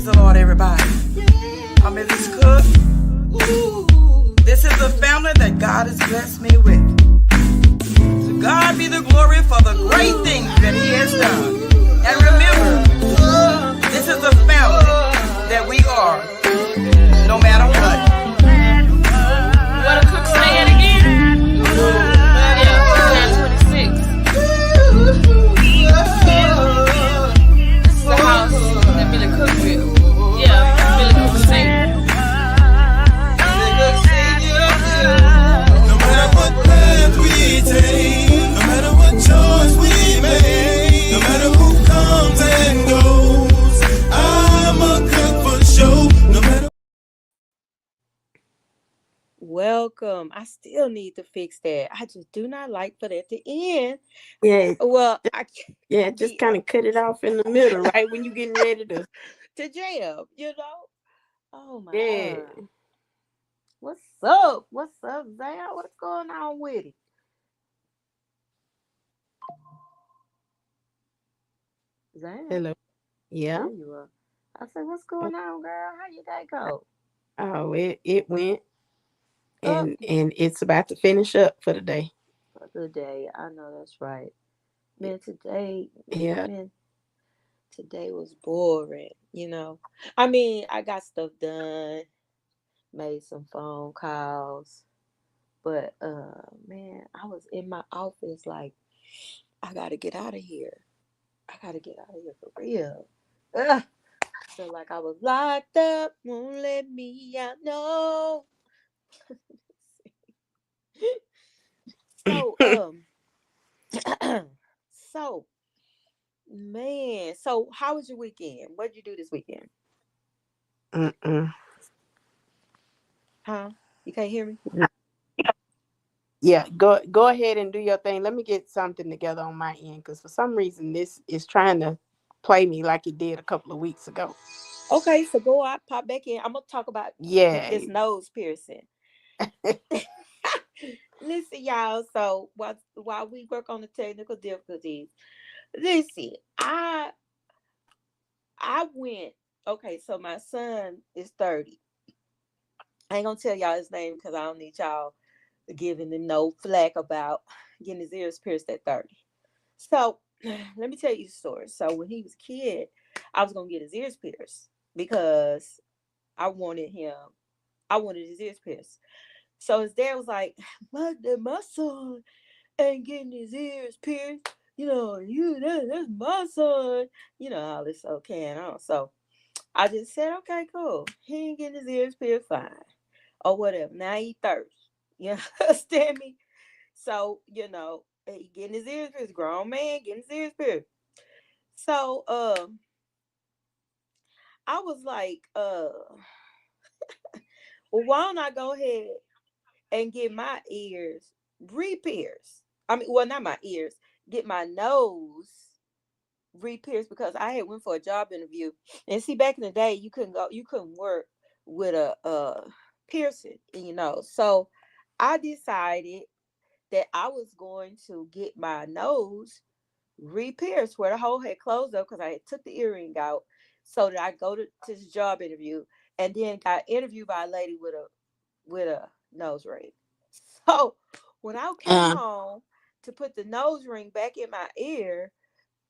Praise the Lord, everybody. I'm Mrs. Cook. This is the family that God has blessed me with. To God be the glory for the great things that He has done. And remember, this is the family that we are, no matter what. You want to cook say it again? Yeah, 26. This is the house that Billy Cook with. Yeah, Billy Cook say. No matter what path we take, no matter what choice we make, no matter who comes and goes, I'm a cook for show. No matter. Welcome. I still need to fix that. I just do not like for that to end. Yeah, Well, just kind of cut it off in the middle, right when you getting ready to jam, you know. Oh my yeah. God. What's up? What's up, Zan? What's going on with it? Zan, Hello. Yeah. there you are. I said, what's going on, girl? How your day go? Oh, it went Oh, and it's about to finish up for the day. a good day. I know that's right. Man, today, Yeah. man, today was boring, you know. I mean, I got stuff done, made some phone calls, but man, I was in my office like, I gotta get out of here. I gotta get out of here for real. Ugh. So like I was locked up, won't let me out. No. So so man, so how was your weekend? What did you do this weekend? Mm-mm. Huh? You can't hear me? Yeah, go ahead and do your thing. Let me get something together on my end because for some reason this is trying to play me like it did a couple of weeks ago. Okay, so go out, pop back in. I'm gonna talk about Yeah. this nose piercing. Listen, y'all. So while we work on the technical difficulties, listen, I went. Okay, so my son is 30. I ain't gonna tell y'all his name because I don't need y'all giving him no flack about getting his ears pierced at 30. So let me tell you the story. So when he was a kid, I was gonna get his ears pierced because I wanted his ears pierced. So his dad was like, my son ain't getting his ears pierced. You know, that's my son. You know, all this okay and on. So I just said, okay, cool. He ain't getting his ears pierced, fine. Or whatever. Now he thirst. You understand me? So, you know, he getting his ears pierced. Grown man getting his ears pierced. So I was like, well, why don't I go ahead and get my ears re-pierced? I mean, well, not my ears, get my nose re-pierced because I had went for a job interview. And see, back in the day, you couldn't work with a piercing, you know. So I decided that I was going to get my nose re-pierced where the hole had closed up because I had took the earring out so that I go to this job interview and then got interviewed by a lady with a nose ring. So when I came home to put the nose ring back in my ear,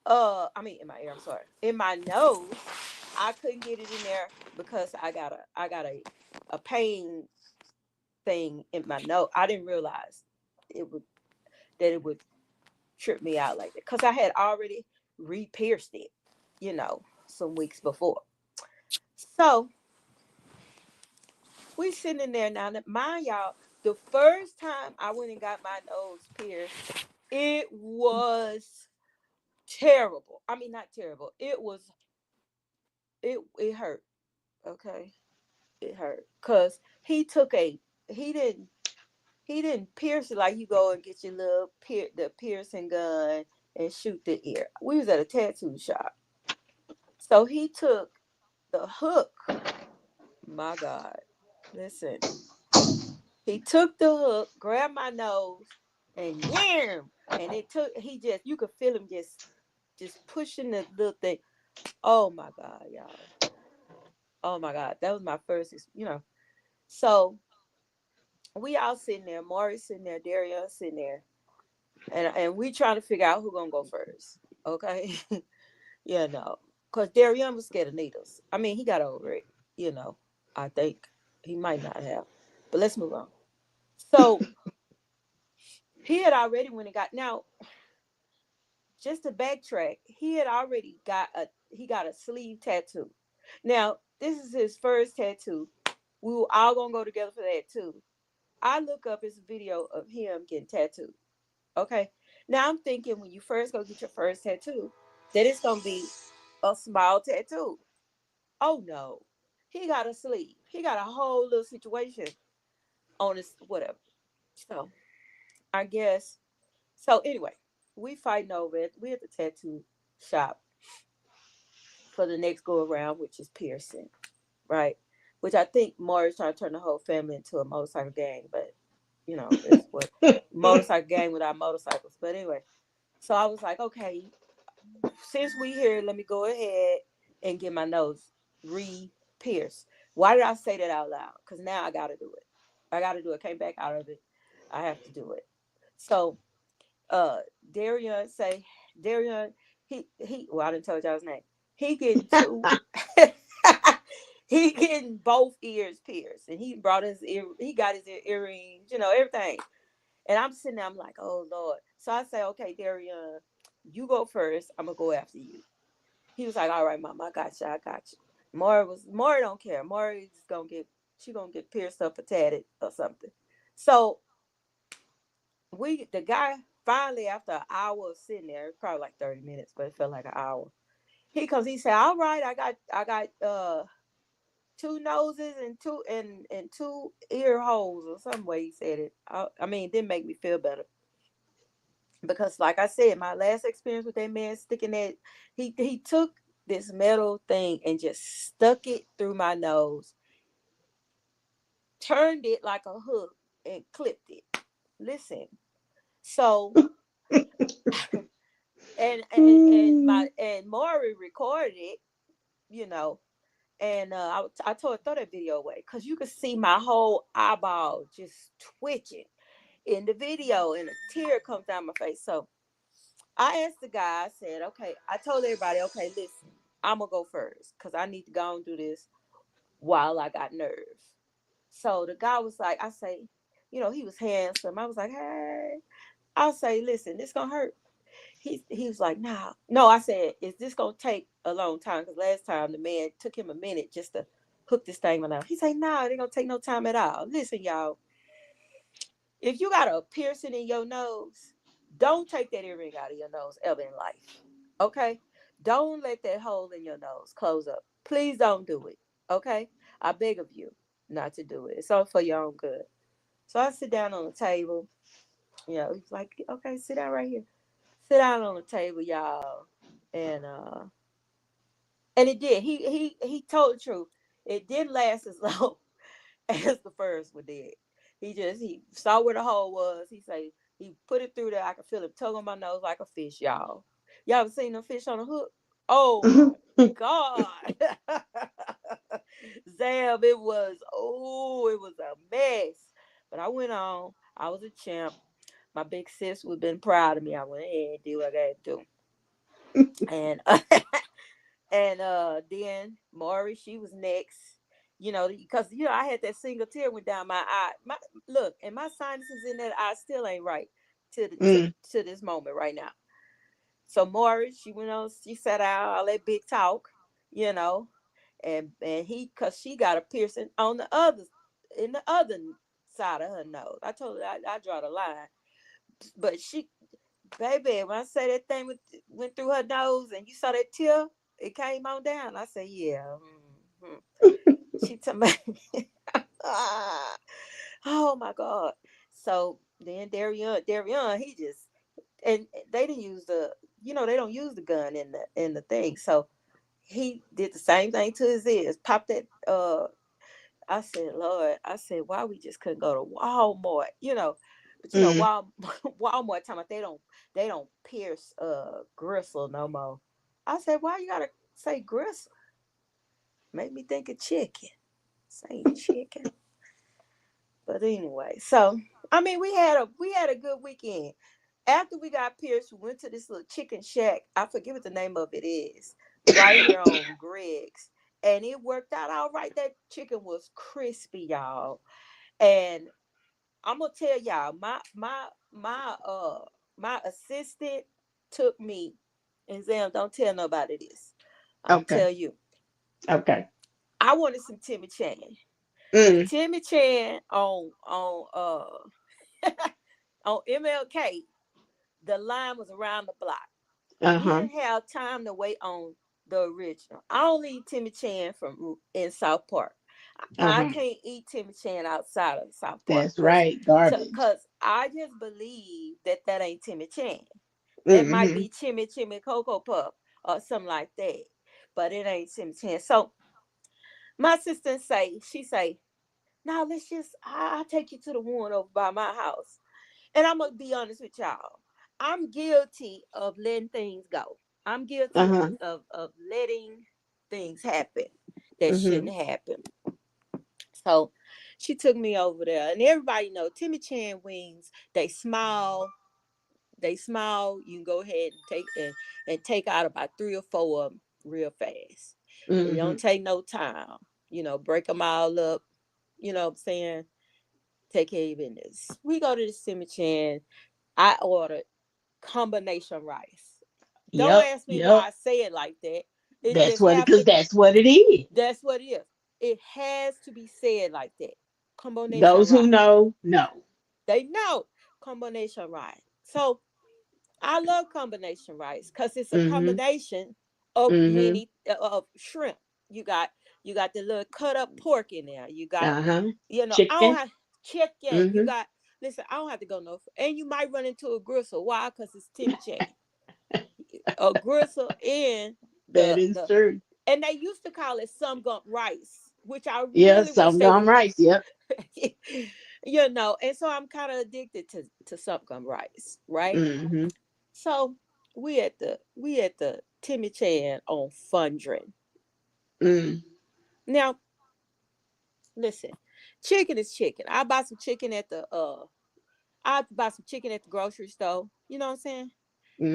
I mean in my ear, I'm sorry, in my nose, I couldn't get it in there because I got a pain thing in my nose. I didn't realize it would trip me out like that because I had already re-pierced it, you know, some weeks before. So we sitting in there now. Mind y'all, the first time I went and got my nose pierced, it was terrible. I mean, not terrible. It hurt. Okay, it hurt because he didn't pierce it like you go and get your little the piercing gun and shoot the ear. We was at a tattoo shop, so he took the hook. My God, listen. He took the hook, grabbed my nose, and yam, and you could feel him just pushing the little thing. Oh my God, y'all. Oh my God, that was my first, So we all sitting there, Maury sitting there, Daria sitting there, and we trying to figure out who gonna go first. Okay, because Darian was scared of needles. I mean, he got over it. I think he might not have, but let's move on. So he had already when it got now. Just to backtrack, he had already got a sleeve tattoo. Now this is his first tattoo. We were all gonna go together for that too. I look up his video of him getting tattooed. Okay. Now I'm thinking when you first go get your first tattoo, that it's gonna be a small tattoo. Oh no. He got a sleeve. He got a whole little situation on his whatever. So I guess so anyway, we fighting over it. We at the tattoo shop for the next go around, which is piercing, right? Which I think Maury's trying to turn the whole family into a motorcycle gang, but it's what motorcycle gang without motorcycles. But anyway, so I was like, okay, since we here, let me go ahead and get my nose re-pierced. Why did I say that out loud? Because now I got to do it. I got to do it. Came back out of it. I have to do it. So, Darian say, Darian, well, I didn't tell y'all his name. He getting two, he getting both ears pierced, and he brought his ear, he got his earrings, everything. And I'm sitting there, I'm like, oh Lord. So I say, okay, Darian, you go first. I'm gonna go after you. He was like, all right, mom, I got you. I got you. Maury don't care. She gonna get pierced up or tatted or something. So the guy finally after an hour of sitting there, probably like 30 minutes, but it felt like an hour. He comes, he said, all right, I got two noses and two ear holes or some way he said it. I mean, it didn't make me feel better. Because like I said, my last experience with that man sticking that, he took this metal thing and just stuck it through my nose, turned it like a hook and clipped it. Listen. So and Maury recorded it, and I told her throw that video away because you could see my whole eyeball just twitching in the video, and a tear comes down my face. So I asked the guy, I said, okay, I told everybody, okay, listen, I'm going to go first because I need to go and do this while I got nerves. So the guy was like, I say, he was handsome. I was like, hey, I'll say, listen, this going to hurt. He was like, nah. No, I said, is this going to take a long time? Because last time the man took him a minute just to hook this thing out. He said, nah, it ain't going to take no time at all. Listen, y'all, if you got a piercing in your nose, don't take that earring out of your nose ever in life. Okay? Don't let that hole in your nose close up. Please don't do it. Okay? I beg of you not to do it. It's all for your own good. So I sit down on the table. He's like, okay, sit down right here. Sit down on the table, y'all. And it did. He told the truth. It didn't last as long as the first one did. He saw where the hole was. He say he put it through there. I could feel it tug on my nose like a fish, y'all. Y'all ever seen a fish on a hook? Oh my God. Zam, it was a mess. But I went on. I was a champ. My big sis would have been proud of me. I went ahead and do what I got to do. And then Maury, she was next. Because I had that single tear went down my eye. Look, and my sinuses in that eye still ain't right to this moment right now. So Maury, she went on, she sat out all that big talk, and because she got a piercing on in the other side of her nose. I told her I draw the line, but baby, when I say that thing went through her nose and you saw that tear, it came on down. I said, yeah. She told me, oh my God. So then Darian, he just, and they didn't use they don't use the gun in the thing. So he did the same thing to his ears, popped that. I said, Lord, why we just couldn't go to Walmart, but Walmart talking about they don't pierce gristle no more. I said, why you gotta say gristle? Make me think of chicken. Saying chicken. But anyway, so I mean we had a good weekend. After we got pierced, we went to this little chicken shack. I forget what the name of it is. Right here on Greg's. And it worked out all right. That chicken was crispy, y'all. And I'm gonna tell y'all, my assistant took me and Zam, don't tell nobody this. I'm gonna Okay. tell you. Okay. I wanted some Timmy Chan. Mm. Timmy Chan on MLK, the line was around the block. We Uh-huh. didn't have time to wait on the original. I only eat Timmy Chan from in South Park. I Uh-huh. can't eat Timmy Chan outside of South Park That's right. Garbage. because I just believe that ain't Timmy Chan. That might Mm-hmm. be Chimmy Cocoa Puff or something like that, but it ain't Timmy Chan. So my sister she say, now let's just I'll take you to the one over by my house. And I'm gonna be honest with y'all. I'm guilty of letting things go. I'm guilty Uh-huh. of letting things happen that Mm-hmm. shouldn't happen. So she took me over there, and everybody know Timmy Chan wings. They small. They small. You can go ahead and take out about 3 or 4 of them real fast. It Mm-hmm. don't take no time. Break them all up. You know what I'm saying? Take care of your business. We go to the Timmy Chan. I ordered combination rice. Don't Yep. ask me Yep. why I say it like that. It That's just what it because happened. that's what it is. That's what it is. It has to be said like that. Combination Those who rice. know. They know combination rice. So I love combination rice because it's a Mm-hmm. combination of Mm-hmm. many of shrimp. You got you got the little cut up pork in there. You got Uh-huh. I don't Chicken. have chicken. You Mm-hmm. got listen. I don't have to go no. And you might run into a gristle. Why? Because it's Timmy Chan. A gristle in That the is the true. and they used to call it some gump rice, which I Yeah, really wish some they gum would. rice. Yep. And so I'm kind of addicted to some gum rice, right? Mm-hmm. So we at the Timmy Chan on Fundren. Mm. Now, listen, chicken is chicken. I buy some chicken at the grocery store. You know what I'm saying?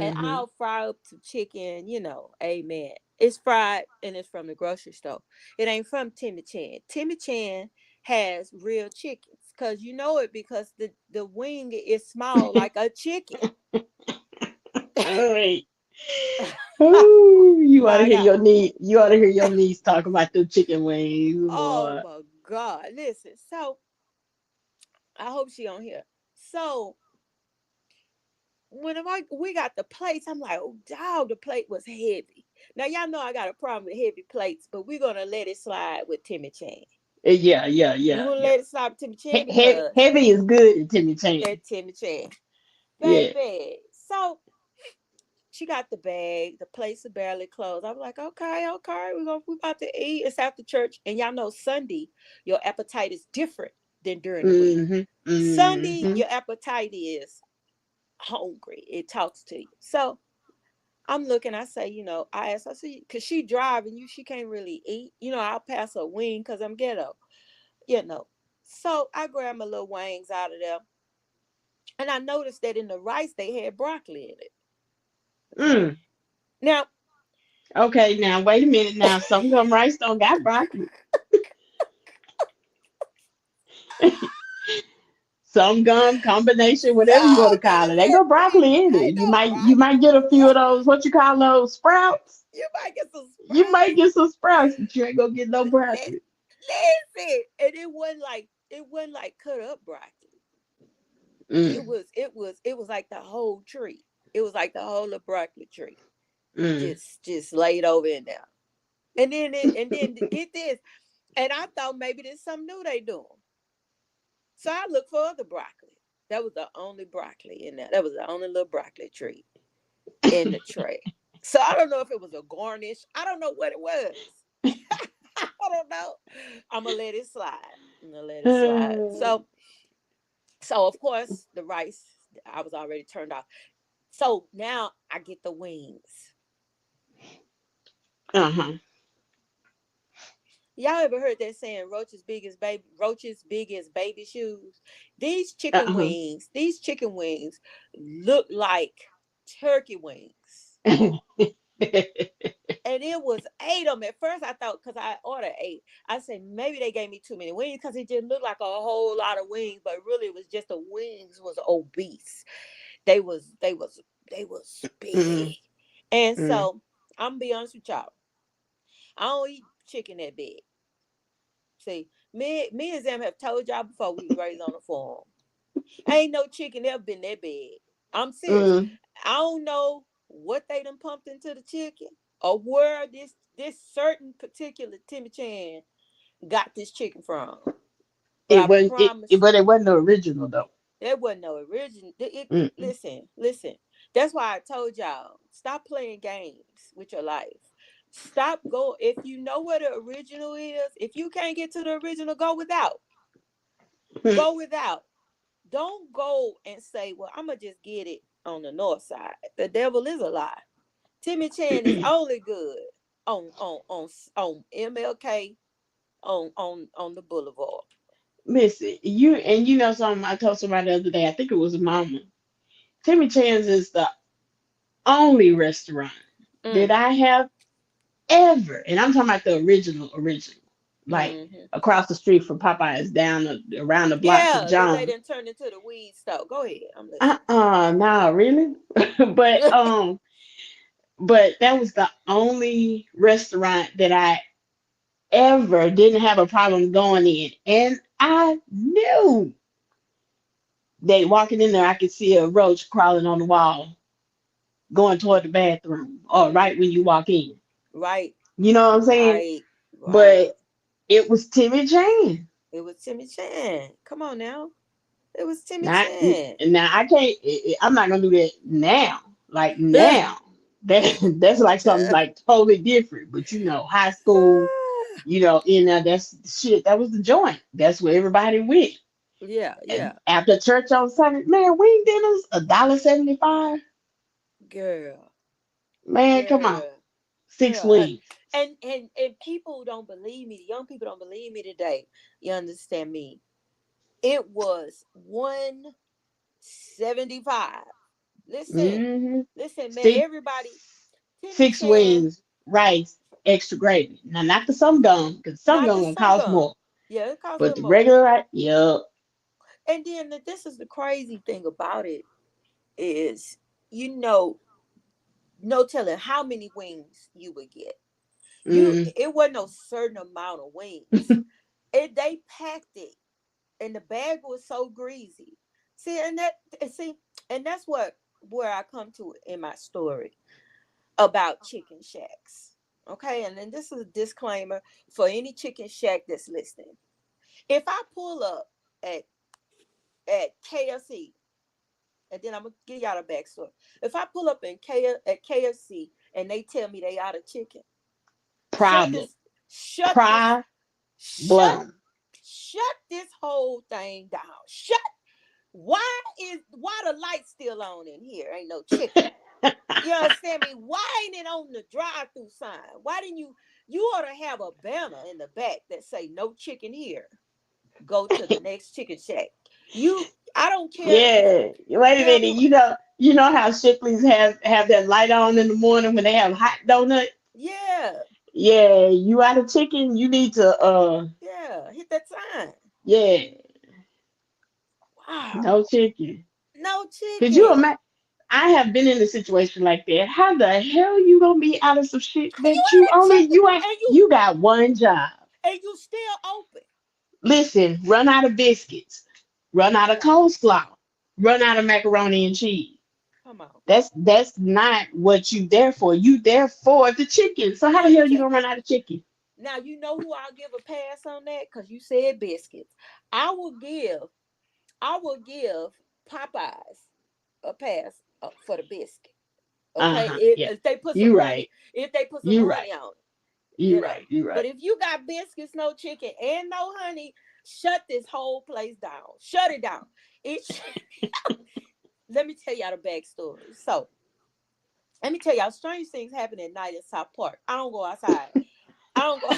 And Mm-hmm. I'll fry up some chicken, amen. It's fried and it's from the grocery store. It ain't from Timmy Chan. Timmy Chan has real chickens. Cause you know it because the wing is small like a chicken. All right. Ooh, you ought to My hear God. your niece. You ought to hear your niece talk about the chicken wings, Oh boy. my God. Listen. So I hope she on here. So when we got the plates, I'm like, oh dog, the plate was heavy. Now y'all know I got a problem with heavy plates, but we're gonna let it slide with Timmy Chan. Yeah, yeah, We're yeah, gonna yeah. let it slide with Timmy Chan Heavy, because heavy is good in Timmy Chan. at Timmy Chan. Yeah. Baby. So she got the bag, the plates are barely closed. I'm like, okay, okay, we about to eat. It's after church. And y'all know Sunday, your appetite is different than during the week. Mm-hmm. Sunday, Mm-hmm. your appetite is hungry. It talks to you. So I'm looking, I say, I asked, I see, because she driving she can't really eat. I'll pass her wing because I'm ghetto, you know. So I grab my little wings out of there. And I noticed that in the rice, they had broccoli in it. Okay. Mm. Now, Okay, now wait a minute. Now some gum rice don't got broccoli. Some gum combination, whatever you want no, to call it. Ain't baby, no broccoli in it. ain't You no might you might get a few broccoli. of those, what you call those, sprouts. You might get some You might sprouts. get some sprouts, but you ain't gonna get no broccoli. Listen, and it wasn't like cut up broccoli. It Mm, was it was it was like the whole tree. It was like the whole of broccoli tree, mm. just laid over in there. And then get this, and I thought maybe there's something new they doing. So I looked for other broccoli. That was the only broccoli in there. That was the only little broccoli tree in the tray. So I don't know if it was a garnish. I don't know what it was. I don't know. I'm gonna let it slide. I'm gonna let it slide. So of course the rice I was already turned off. So now I get the wings. Uh-huh. Y'all ever heard that saying, roaches big as baby shoes? These chicken Uh-huh. wings look like turkey wings. And it was 8 of them. At first I thought, because I ordered 8, I said maybe they gave me too many wings because it just looked like a whole lot of wings, but really it was just the wings was obese. They was big. Mm, And mm. so I'm gonna be honest with y'all. I don't eat chicken that big. See, me and Zam have told y'all before we was raised on the farm. Ain't no chicken ever been that big. I'm serious. Mm. I don't know what they done pumped into the chicken or where this certain particular Timmy Chan got this chicken from. But It I was promise but it wasn't the original though. there wasn't no original. Mm-mm. Listen. That's why I told y'all, stop playing games with your life. Stop go. If you know what the original is, if you can't get to the original, go without. Mm. Go without. Don't go and say, well, I'm gonna just get it on the north side. The devil is a lie. Timmy Chan is only good on MLK on the boulevard. Listen, you know something I told somebody the other day, I think it was Mama. Timmy Chan's is the only restaurant that Mm, I have ever, and I'm talking about the original, like hmm across the street from Popeyes, around the block from Yeah, that they John. didn't turn into the weed store. Go ahead, I'm listening. Nah, really. but but that was the only restaurant that I ever didn't have a problem going in, and I knew that walking in there, I could see a roach crawling on the wall, going toward the bathroom, or right Mm, when you walk in. right, You know what I'm saying? right, right. But it was Timmy Chan. It was Timmy Chan. Come on now. It was Timmy Not Chan. now. I can't. I'm not gonna do that now. Like now, that's like something like totally different. But high school. That's shit. That was the joint. That's where everybody went. Yeah, And yeah. after church on Sunday, man, wing dinners $1.75. Girl, Man, come on, girl, girl. Six wings. And people don't believe me. The young people don't believe me today. You understand me? It was 175. Listen, Mm-hmm. listen, man. Six Everybody, Timmy six Chan, wings, rice, extra gravy. Now, not the some gum, because some not gum the gonna some cost gum. more. Yeah, it costs a But little the more. regular rice, yup. And then this is the crazy thing about it is, you know, no telling how many wings you would get. Mm. It wasn't no certain amount of wings. They packed it, and the bag was so greasy. See, and that's where I come to in my story about chicken shacks. Okay, and then this is a disclaimer for any chicken shack that's listening. If I pull up at KFC, and then I'm gonna give y'all a backstory. If I pull up at KFC and they tell me they out of chicken, shut Problem. this, shut this, Problem. shut, shut this whole thing down. Why the lights still on in here? Ain't no chicken. You understand me? Why ain't it on the drive-through sign? Why didn't you ought to have a banner in the back that say no chicken here. Go to the next chicken shack. I don't care if Yeah. Wait a girl, minute. You know how Shipley's have that light on in the morning when they have hot donut? yeah, Yeah, you out of chicken, you need to yeah, hit that sign. yeah, Wow. no chicken. No Could you chicken. imagine? I have been in a situation like that. How the hell you gonna be out of some shit You that you out of only chicken you ain't you got one job. and you still open. Listen, run out of biscuits, run out of Yeah. coleslaw, run out of macaroni and cheese. Come on. That's not what you there for. You there for the chicken. So how For the the hell you chicken. gonna run out of chicken? Now you know who I'll give a pass on that because you said biscuits. I will give I will give Popeyes a pass for the biscuit. Okay, Uh-huh. Yeah. if they put some You honey, right. if they put some You right. honey on it, You right. You But right. if you got biscuits, no chicken, and no honey, shut this whole place down. Shut it down. It. Let me tell y'all the backstory. So let me tell y'all, strange things happen at night in South Park. I don't go outside. I don't go.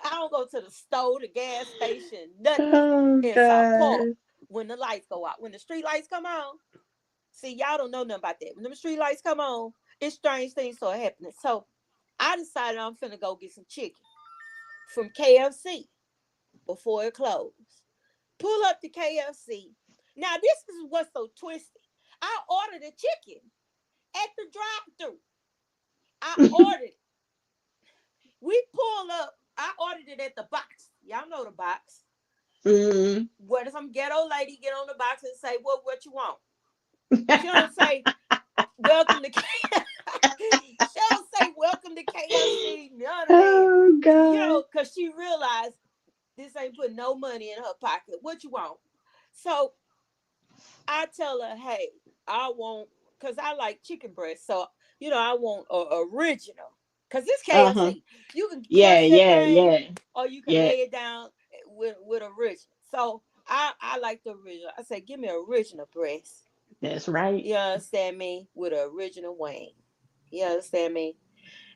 I don't go go to the store, the gas station, nothing Oh in South Park God. when the lights go out. When the street lights come on, see, y'all don't know nothing about that. When the street lights come on, it's strange things start happening. So I decided I'm finna go get some chicken from KFC before it closed. Pull up to KFC. Now, this is what's so twisted. I ordered a chicken at the drive-thru. I ordered it. We pull up. I ordered it at the box. Y'all know the box. Mm. Where some ghetto lady get on the box and say, "Well, what you want?" She don't say, "Welcome to KFC." She don't say, "Welcome to KFC." None of that. Oh God. You know, because she realized this ain't putting no money in her pocket. What you want? So I tell her, "Hey, I want," because I like chicken breast. So, I want original. Because this Uh-huh. KFC, you can Yeah, crush that yeah, thing yeah, or you can yeah. lay it down with original. So I like the original. I say, give me original breast. That's right. You understand me? With an original wing. You understand me?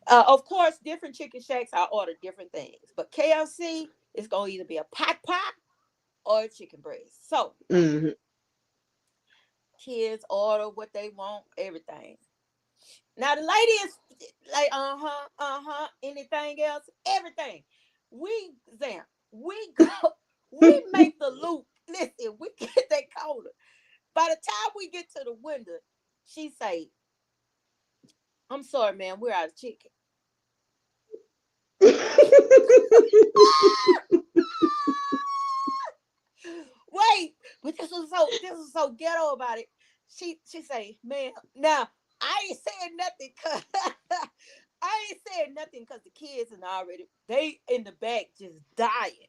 Of course, different chicken shacks, I order different things. But KFC is going to either be a pot or a chicken breast. So Mm-hmm. kids order what they want, everything. Now the lady is like, anything else, everything. We go, we make the loop. Listen, we get that counter. By the time we get to the window, she say, "I'm sorry, man, we're out of chicken." Wait, but this was so ghetto about it. She say, "Man, now I ain't saying nothing cause I ain't saying nothing because the kids and they in the back just dying.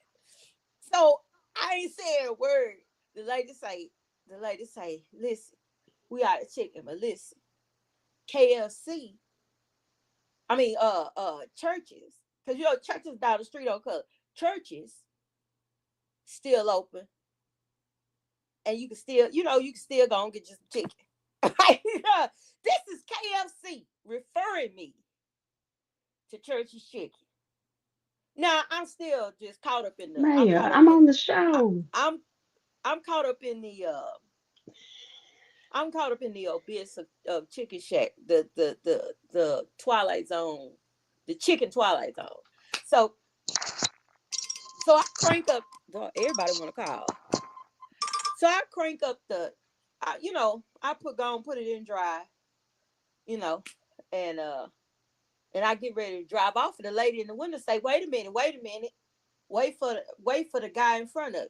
So I ain't saying a word. The lady say, "Listen, we out of chicken, but listen, KFC, churches, because churches down the street on color, churches still open, and you can still go and get just chicken." This is KFC referring me to Church's Chicken. Now I'm still just caught up in the. I'm Maya, caught up I'm in. on the show. I'm caught up in the. I'm caught up in the abyss of Chicken Shack, the Twilight Zone, the Chicken Twilight Zone. So I crank up. Well, everybody want to call. So I crank up I put it in drive, you know, and I get ready to drive off, and the lady in the window say, "Wait a minute, wait for the guy in front of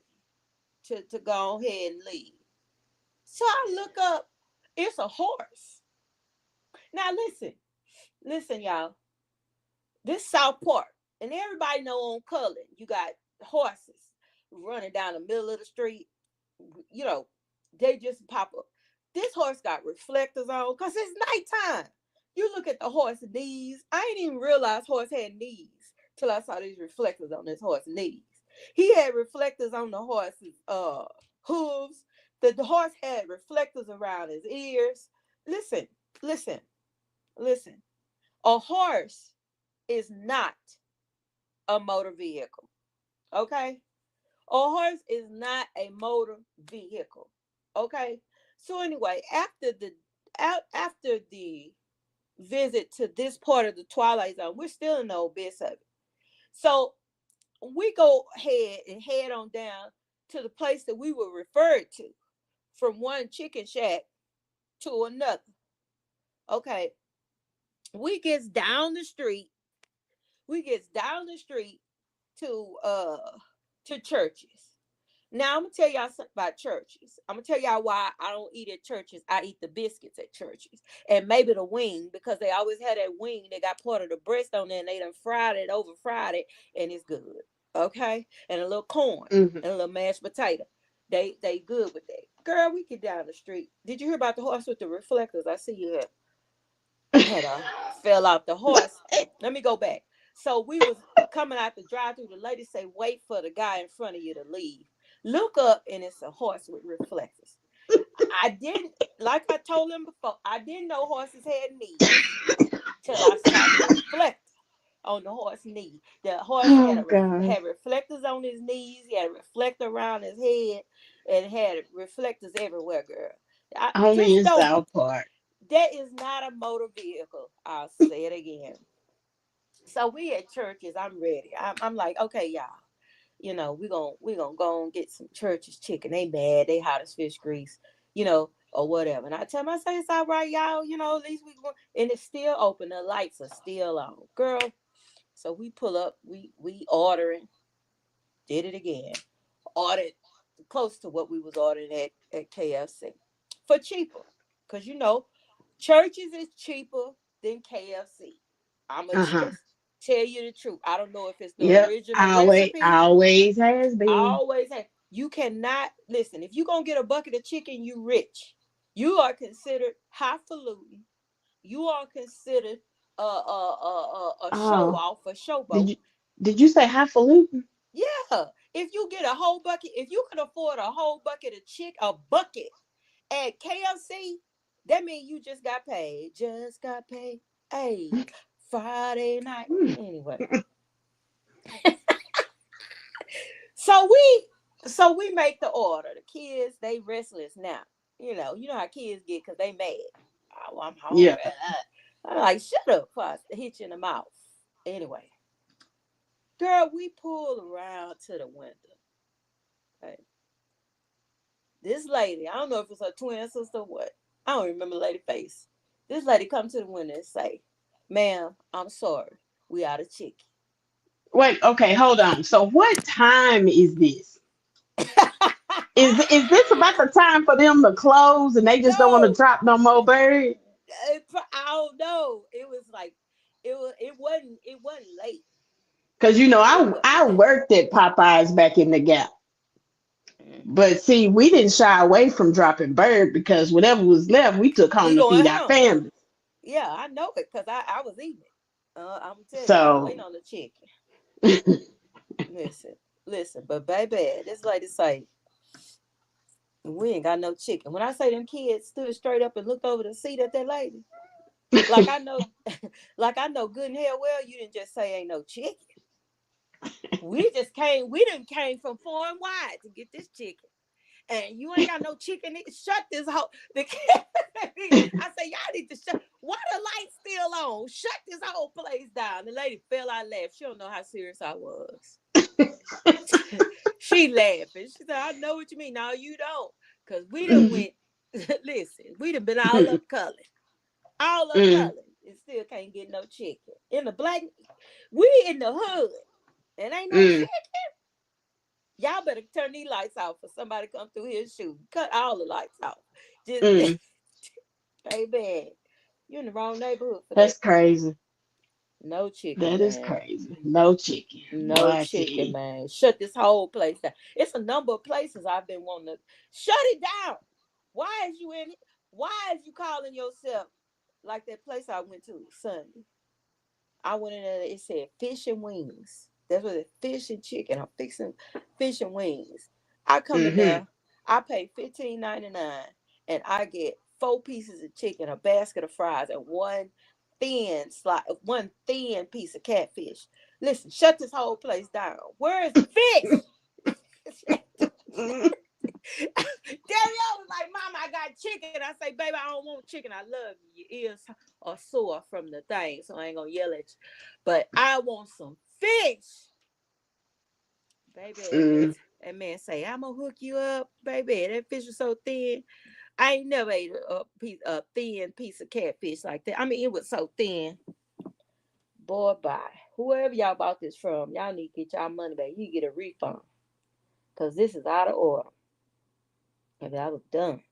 you to go ahead and leave." So I look up, it's a horse. Now listen, y'all. This South Park, and everybody know on Cullen, you got horses running down the middle of the street. You know, they just pop up. This horse got reflectors on because it's nighttime. You look at the horse knees. I didn't even realize horse had knees till I saw these reflectors on this horse knees. He had reflectors on the horse's hooves. The horse had reflectors around his ears. Listen, listen, listen. A horse is not a motor vehicle. Okay? A horse is not a motor vehicle. Okay? So anyway, after the visit to this part of the Twilight Zone, we're still in the abyss of it. So we go ahead and head on down to the place that we were referred to, from one chicken shack to another. Okay. We gets down the street. To churches. Now I'm gonna tell y'all something about churches. I'm gonna tell y'all why I don't eat at churches. I eat the biscuits at churches, and maybe the wing, because they always had that wing. They got part of the breast on there, and they done over fried it, and it's good. Okay, and a little corn Mm-hmm. and a little mashed potato. They good with that. Girl, we get down the street. Did you hear about the horse with the reflectors? I see you had fell off the horse. Let me go back. So we was coming out the drive-through. The lady say, "Wait for the guy in front of you to leave." Look up, and it's a horse with reflectors. I didn't, like I told him before, I didn't know horses had knees till I saw the reflector. on the horse knee. The horse Oh God. had reflectors on his knees. He had a reflector around his head, and had reflectors everywhere, girl. Only Just in don't. South Park. That is not a motor vehicle. I'll say it again. So we at churches. I'm ready. I'm like, okay, y'all. We gonna go and get some church's chicken. They mad. They hot as fish grease. Or whatever. And I tell them, I say, it's all right, y'all. At least we going. And it's still open. The lights are still on, girl. So we pull up. We ordering. Did it again. Ordered close to what we was ordering at KFC for cheaper, because churches is cheaper than KFC. I'ma Uh-huh. just tell you the truth. I don't know if it's the Yep. original Always, recipe. always has I been. always have. You cannot listen. If you gonna get a bucket of chicken, you rich. You are considered highfalutin. You are considered a show Oh, off, a did showboat. you did you say highfalutin? Yeah. If you get a whole bucket, if you can afford a whole bucket of a bucket at KFC, that means you just got paid. Just got paid. Hey, Friday night. Hmm. Anyway. So we make the order. The kids, they restless now. You know how kids get because they mad. Oh, I'm hungry. Yeah. I'm like, shut up, before I hit you in the mouth. Anyway, girl, we pulled around to the window. Okay. This lady, I don't know if it's her twin sister or what. I don't remember the lady face. This lady come to the window and say, ma'am, I'm sorry. We out of chicken. Wait, okay, hold on. So what time is this? Is this about the time for them to close and they just don't want to No, drop no more bird? I don't know. It was like it wasn't late. Because It I was. I worked at Popeyes back in the Gap. But see, we didn't shy away from dropping bird because whatever was left, we took We home to going feed our home. families. Yeah, I know it because I was eating it. I'm telling you, I was waiting So on the chicken. Listen, listen, but baby, this lady say we ain't got no chicken. When I say them kids stood straight up and looked over the seat at that lady, like I know, like I know good and hell well you didn't just say ain't no chicken. We didn't came from far and wide to get this chicken. And you ain't got no chicken. Shut this whole. I say y'all need to shut. Why the lights still on? Shut this whole place down. The lady fell out laughing. She don't know how serious I was. She laughing. She said, "I know what you mean. No, you don't, cause we done mm, went. Listen, we done been all up all up mm, color, and still can't get no chicken in the black. We in the hood, and ain't no mm, chicken. Y'all better turn these lights off for somebody come through here and shoot. Cut all the lights off. Just mm. baby, you in the wrong neighborhood for that. That's crazy. No chicken, That is man. crazy. No chicken. Boy, No I tell chicken, you. man. Shut this whole place down. It's a number of places I've been wanting to shut it down. Why is you in it? Why is you calling yourself like that place I went to Sunday? I went in there, it said fish and wings. That's what it fish and chicken. I'm fixing fish and wings. I come in Mm-hmm. there, I pay $15.99 and I get 4 pieces of chicken, a basket of fries, and one thin piece of catfish. Listen, shut this whole place down. Where is the fish? Danielle was like, Mama, I got chicken. I say, baby, I don't want chicken. I love you. Your ears are sore from the thing, so I ain't gonna yell at you. But I want some fish. Baby, Mm. that man say, I'm gonna hook you up, baby. That fish was so thin. I ain't never ate a thin piece of catfish like that. I mean, it was so thin. Boy, bye. Whoever y'all bought this from, y'all need to get y'all money back. You get a refund. Because this is out of order. And I was done.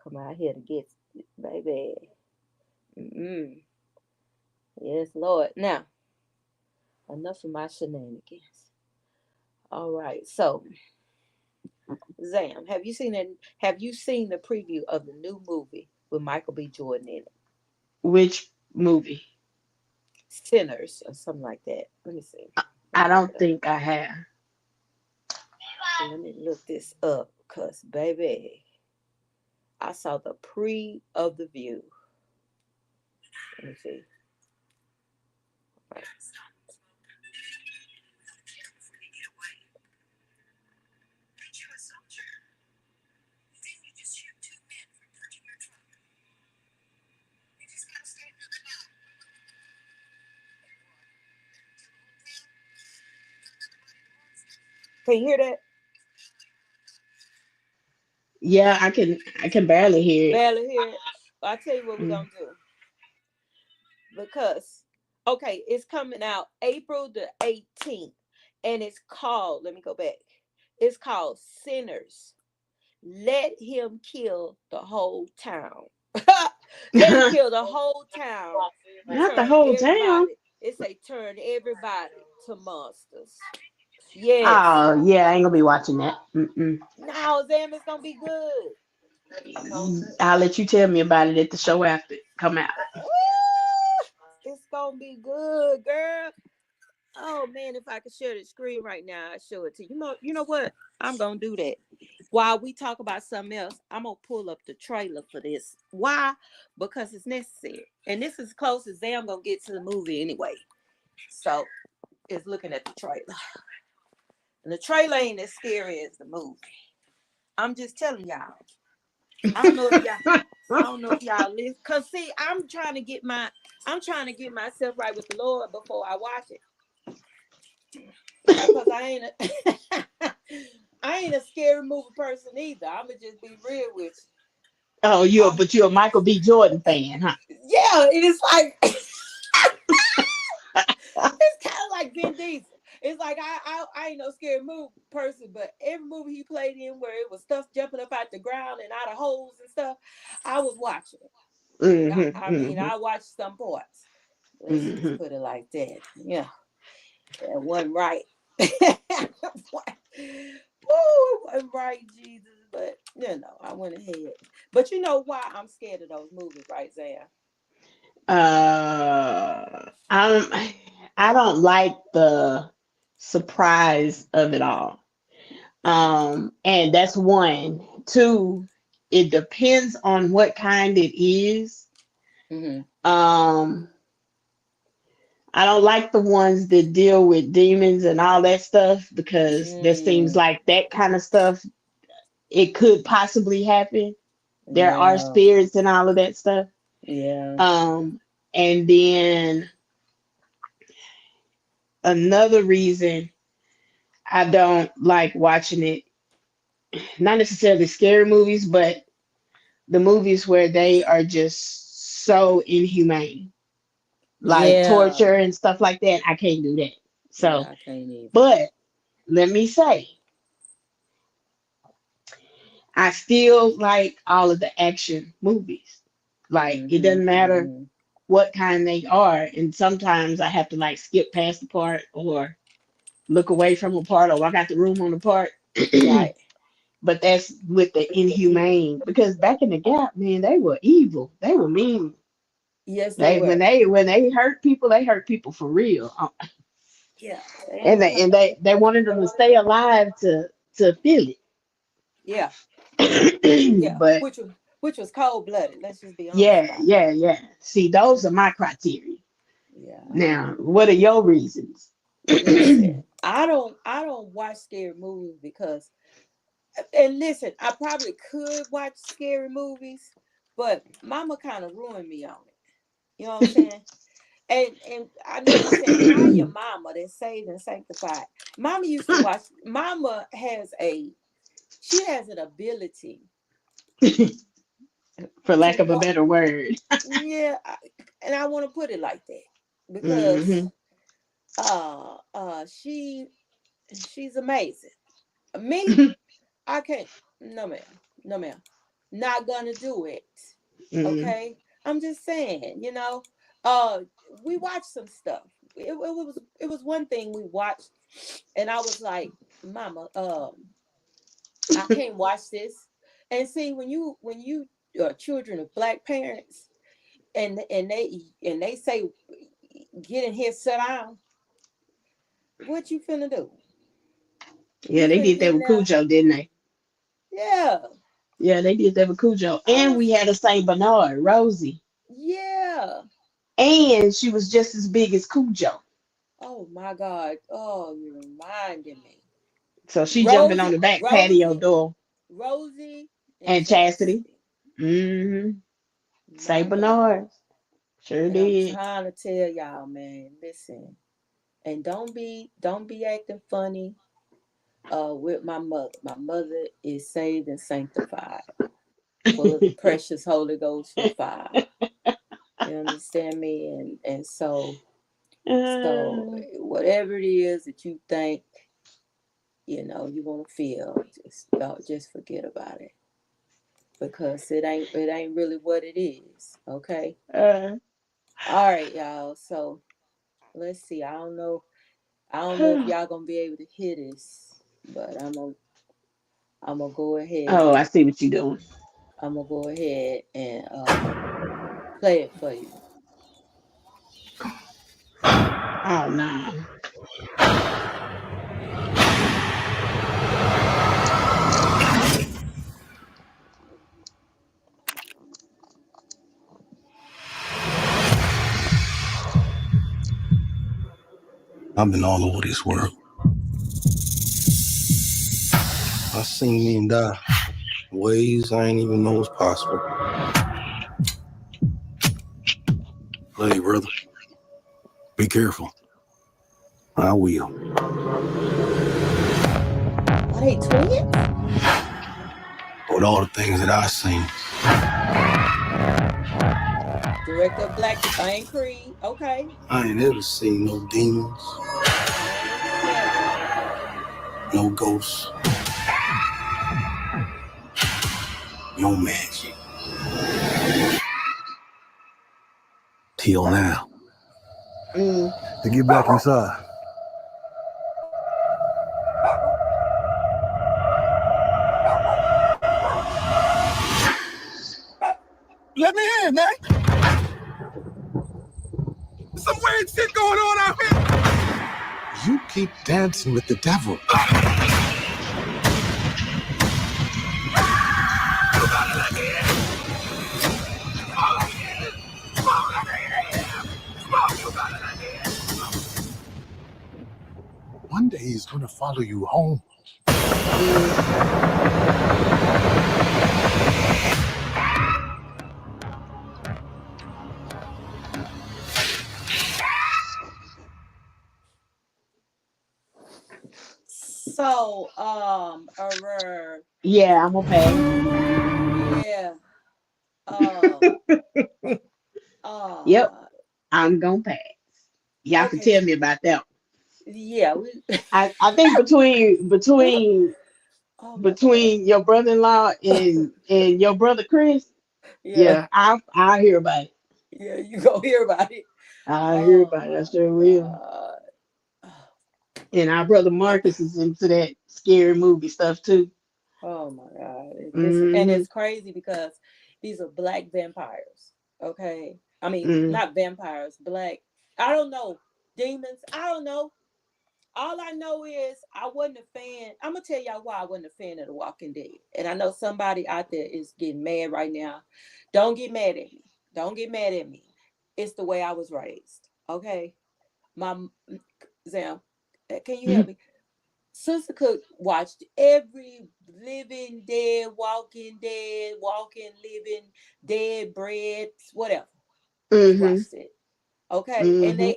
Come out here to get it, baby. Mm-mm. Yes, Lord. Now, enough of my shenanigans. All right. So, Zam, have you seen the preview of the new movie with Michael B. Jordan in it? Which movie? Sinners or something like that. Let me see. Let I me look don't it up. think I have. Let me look this up because baby, I saw the pre of the view. Let me see. Can you hear that? Yeah, I can barely hear it. Barely hear it. I'll tell you what we're Mm. gonna do. Because okay, it's coming out April the 18th. And it's called, let me go back. It's called Sinners. Let him kill the whole town. Let him kill the whole town. Not the Turn whole town. everybody. It say turn everybody to monsters. Yes. Oh yeah, I ain't gonna be watching that. Mm-mm. Now, Zam, it's gonna be good. I'll let you tell me about it at the show after it come out. Woo! It's gonna be good, girl. Oh man, if I could share the screen right now, I'd show it to you. You know what? I'm gonna do that. While we talk about something else, I'm gonna pull up the trailer for this. Why? Because it's necessary. And this is close as I'm gonna get to the movie anyway. So it's looking at the trailer. And the trailer ain't as scary as the movie. I'm just telling y'all. I don't know if y'all listen. Cause see, I'm trying to get myself right with the Lord before I watch it. Because I ain't a scary movie person either. I'ma just be real with Oh, you. but you're a Michael B. Jordan fan, huh? Yeah, it is like it's kind of like Vin Diesel. It's like I ain't no scary movie person, but every movie he played in where it was stuff jumping up out the ground and out of holes and stuff, I was watching it. Mm-hmm, I mean, mm-hmm, I watched some parts. Let's mm-hmm. just put it like that. Yeah, that wasn't right. Woo, wasn't right, Jesus. But I went ahead. But you know why I'm scared of those movies, right, Zaya? I don't like the surprise of it all. And that's one. Two, it depends on what kind it is. Mm-hmm. I don't like the ones that deal with demons and all that stuff because there seems like that kind of stuff, it could possibly happen. There are Yeah. spirits and all of that stuff. Yeah. And then another reason I don't like watching it, not necessarily scary movies, but the movies where they are just so inhumane, like Yeah. torture and stuff like that. I can't do that. Yeah, So, I can't either. but let me say, I still like all of the action movies. Like it doesn't matter Mm-hmm. what kind they are, and sometimes I have to like skip past the part or look away from a part or walk out the room on the part. Right. But that's with the inhumane because back in the gap, man, they were evil. They were mean. Yes, they They were. when they they hurt people for real. Yeah. They And ain't playing. they wanted them to stay alive to feel Yeah. it. Yeah. But Which was cold blooded. Let's just be honest yeah, about yeah, yeah. See, those are my criteria. it. Yeah. Now, what are your reasons? Listen, I don't watch scary movies because and listen, I probably could watch scary movies, but mama kind of ruined me on it. You know what I'm saying? And I know you saying, how your mama that's saved and sanctified? Mama used to watch. Mama she has an ability For to lack of a watch. better word. Yeah, and I want to put it like that because Hmm. she's amazing. Me, I can't. No ma'am, no ma'am, not gonna do it. Hmm. Okay, I'm just saying. Uh, we watched some stuff. It was one thing we watched, and I was like, Mama, I can't watch this. And see, when you are children of black parents, and they say, get in here, sit down. What you finna do? Yeah, You they finna did get that in with there? Cujo, didn't they? Yeah. Yeah, they did that with Cujo. I And was. we had a Saint Bernard, Rosie. Yeah. And she was just as big as Cujo. Oh my God. Oh, you reminded me. So she jumping on the Rosie, back patio Rosie, door. Rosie, and And Chastity. Chastity. Mm-hmm. My St. God. Bernard's. Sure And I'm did. trying to tell y'all, man, listen. And don't be acting funny with my mother. My mother is saved and sanctified, full of the precious Holy Ghost and fire. You understand me? And so Uh, whatever it is that you think, you want to feel, just forget about it. Because it ain't really what it is. Okay. uh, All right, y'all. So let's see. I don't know if y'all gonna be able to hear this, but I'm gonna go ahead. oh, I see what you're doing. I'm gonna go ahead and play it for you. Oh, no. I've been all over this world. I seen men die ways I ain't even know was possible. Hey, brother, be careful. I will. Are they twins? With all the things that I seen, Director of Black Define Creed. Okay. I ain't ever seen no demons, Born in the 70s. no ghosts, no magic. Till now. Mm. To get back inside. Let me in, man. Some weird shit going on out here. You keep dancing with the devil. One day he's gonna follow you home. So, Yeah, I'm okay. yeah, uh, Yep, uh, I'm gonna pass. Y'all can okay, tell me about that. yeah, we, I think between between oh my God, between your brother-in-law and your brother Chris, yeah, yeah, I'll hear about it. yeah, you go hear about it. I'll hear Oh about it. I my sure will. God. And our brother Marcus is into that scary movie stuff too. Oh my God. Listen, and Hmm. it's crazy because these are black vampires. Okay. I mean, Mm. not vampires, black. I don't know. Demons. I don't know. All I know is I wasn't a fan. I'm gonna tell y'all why I wasn't a fan of The Walking Dead. And I know somebody out there is getting mad right now. Don't get mad at me. Don't get mad at me. It's the way I was raised. Okay. My Zam, can you help me? Sister Cook watched every living, dead, walking, living, dead, bread, whatever. We Hmm. watched it. Okay. And Hmm. they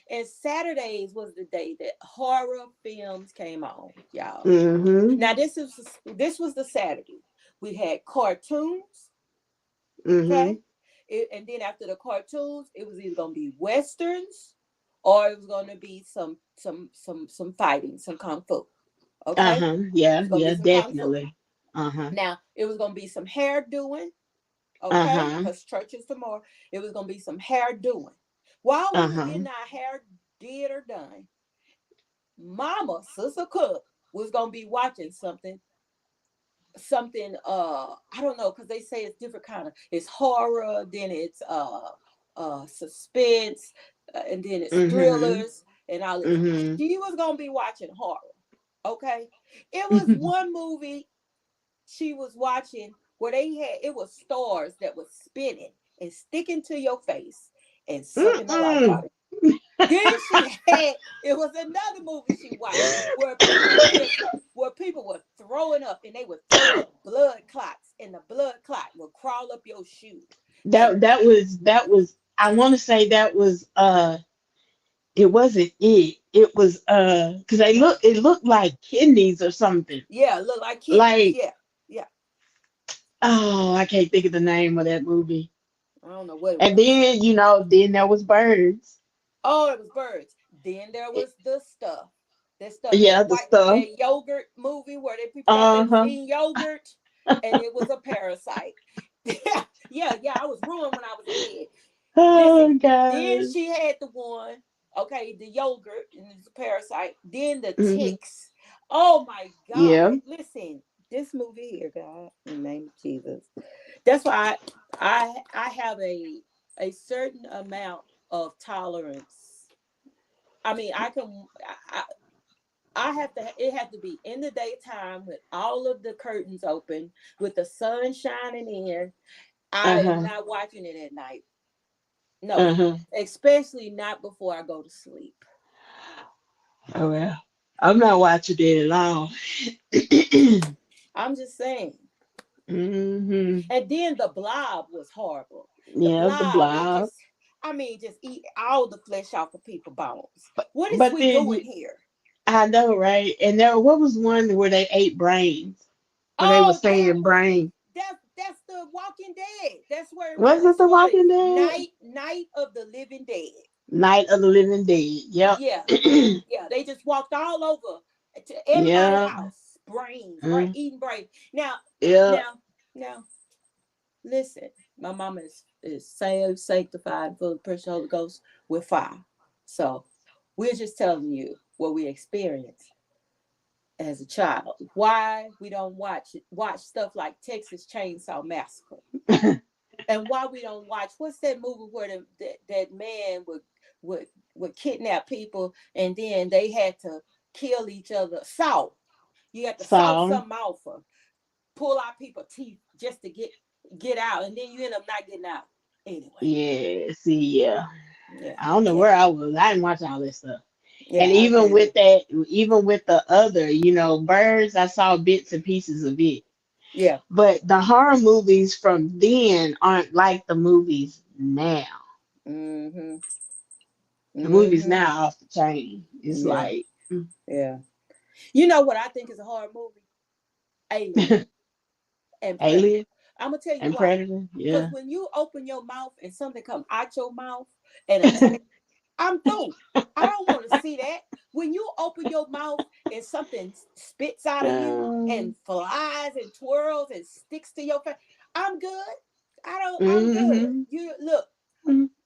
and Saturdays was the day that horror films came on, y'all. Hmm. Now this was the Saturday. We had cartoons, Hmm. okay? And then after the cartoons, it was either gonna be westerns or it was gonna be some fighting, some kung fu. Okay? Uh-huh. Yeah, It's gonna be yeah, some kung fu. definitely. Uh-huh. Now it was gonna be some hair doing, okay? Uh-huh. Because church is tomorrow. It was gonna be some hair doing. While we were Uh-huh. getting our hair did or done, Mama, Sister Cook, was gonna be watching something I don't know, because they say it's different kind of, it's horror, then it's suspense, and then it's Hmm. thrillers and all this. Hmm. She was gonna be watching horror. Okay. It was one movie she was watching where it was stars that was spinning and sticking to your face and sucking the life Mm-mm. out of you. Then it was another movie she watched where people were throwing up and they would throw up blood clots and the blood clot would crawl up your shoe. And That was I want to say that was it wasn't it was because it looked like kidneys or something. yeah, look like kidneys. Like, Yeah, yeah. oh, I can't think of the name of that movie. I don't know what it And was. then, then there was birds. Oh, it was birds. Then there It- was the stuff. That stuff, yeah, the stuff. that yogurt movie where the people thought they was Uh-huh. eating yogurt and it was a parasite. Yeah, I was ruined when I was a kid. Oh Listen, then gosh. she had the one, okay, the yogurt and it's a parasite. Then the Hmm. ticks. Oh my God. Yeah. Listen, this movie here, God, in the name of Jesus. That's why I have a certain amount of tolerance. I mean, I have to, it had to be in the daytime with all of the curtains open, with the sun shining in. I am Uh-huh. not watching it at night. No, Uh-huh. especially not before I go to sleep. Oh well. I'm not watching it at all. I'm just saying. Hmm. And then the blob was horrible. The Yeah, the blob would blob. just eat all the flesh off of people's bones. What is But we then doing here? I know, right? And there what was one where they ate brains? Where they were Oh, that saying movie. brain. That's the Walking Dead. That's where it Was really it The started. Walking Dead? Night of the Living Dead. Night of the Living Dead. Yep. Yeah, yeah. They just walked all over to everybody's Yeah. house, brains, right? Mm, Eating brains. Now, yeah. now, now. Listen, my mama is saved, sanctified, full of the precious Holy Ghost with fire. So we're just telling you what we experienced as a child. Why we don't watch stuff like Texas Chainsaw Massacre, and why we don't watch what's that movie where that man would kidnap people and then they had to kill each other. Saw. You have to saw So something off of, pull out people's teeth just to get out, and then you end up not getting out anyway. yeah, see, yeah. Yeah, I don't know yeah, where I was. I didn't watch all this stuff. And yeah. even Okay. with that, even with the other, birds, I saw bits and pieces of it. Yeah. But the horror movies from then aren't like the movies now. Mhm. The movies Mhm. now off the chain. It's Yeah. like Yeah. You know what I think is a horror movie? Alien and Predator. Alien I'm gonna tell you and why. Predator. Because Yeah. when you open your mouth and something comes out your mouth and attack, I'm through. I don't want to see that. When you open your mouth and something spits out of you Um, and flies and twirls and sticks to your face, I'm good. I'm good. hmm You look,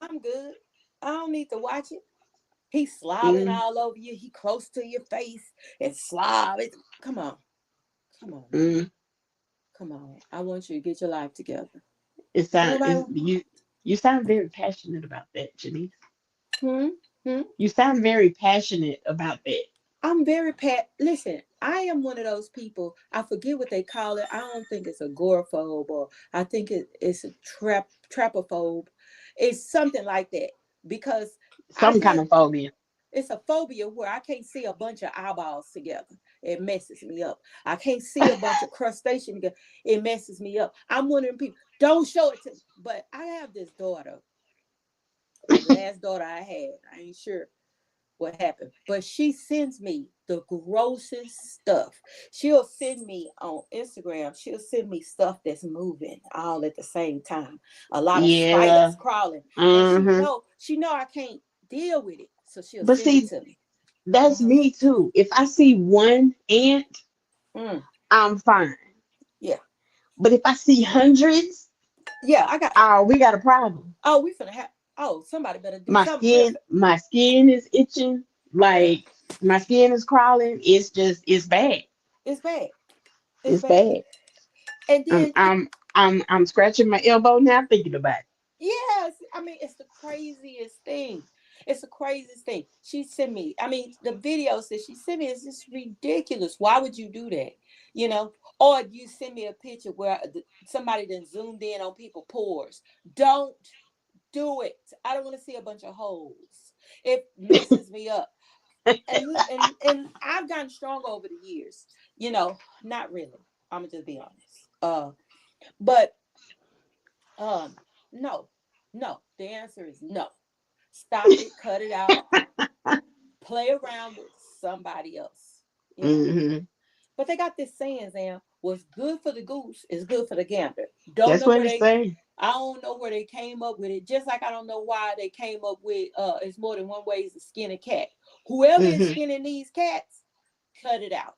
I'm good. I don't need to watch it. He's slobbing mm, all over you. He close to your face and slob. Come on. Come on now. mm. Come on. I want you to get your life together. It Ain't sound nobody. is you sound very passionate about that, Janice. Hmm? Hmm? You sound very passionate about that. I'm very Listen, I am one of those people. I forget what they call it. I don't think it's agoraphobe, or I think it's a trapophobe. It's something like that because I Some kind can't. of phobia. It's a phobia where I can't see a bunch of eyeballs together. It messes me up. I can't see a bunch of crustacean together. It messes me up. I'm one of them people. Don't show it to me. But I have this daughter. The last daughter I had. I ain't sure what happened, but she sends me the grossest stuff. She'll send me on Instagram, she'll send me stuff that's moving all at the same time, a lot of Yeah. spiders crawling, and Hmm. she know I can't deal with it, so she'll But send it see, to me. that's Mhm. me too. If I see one ant, Mm, I'm fine. yeah, But if I see hundreds, yeah, I got. oh, we got a problem. Oh, we finna have. Oh, somebody better do My something real skin, my skin is itching. yeah, Like my skin is crawling. It's bad. it's bad. It's It's bad. bad. And I'm then I'm I'm scratching my elbow now thinking about it. yes, I mean it's the craziest thing. It's the craziest thing. She sent me. I mean, the videos that she sent me is just ridiculous. Why would you do that? You know, or you send me a picture where somebody then zoomed in on people pores. Don't do it. I don't want to see a bunch of holes. It messes me up. And I've gotten strong over the years. Not really. I'm gonna just be honest. But um, no, no. The answer is no. Stop it. Cut it out. Play around with somebody else. Hmm. But they got this saying, Sam, what's good for the goose is good for the gander. Don't That's know what where it's they saying. I don't know where they came up with it. Just like I don't know why they came up with it's more than one ways to skin a cat. Whoever is Hmm. skinning these cats, cut it out.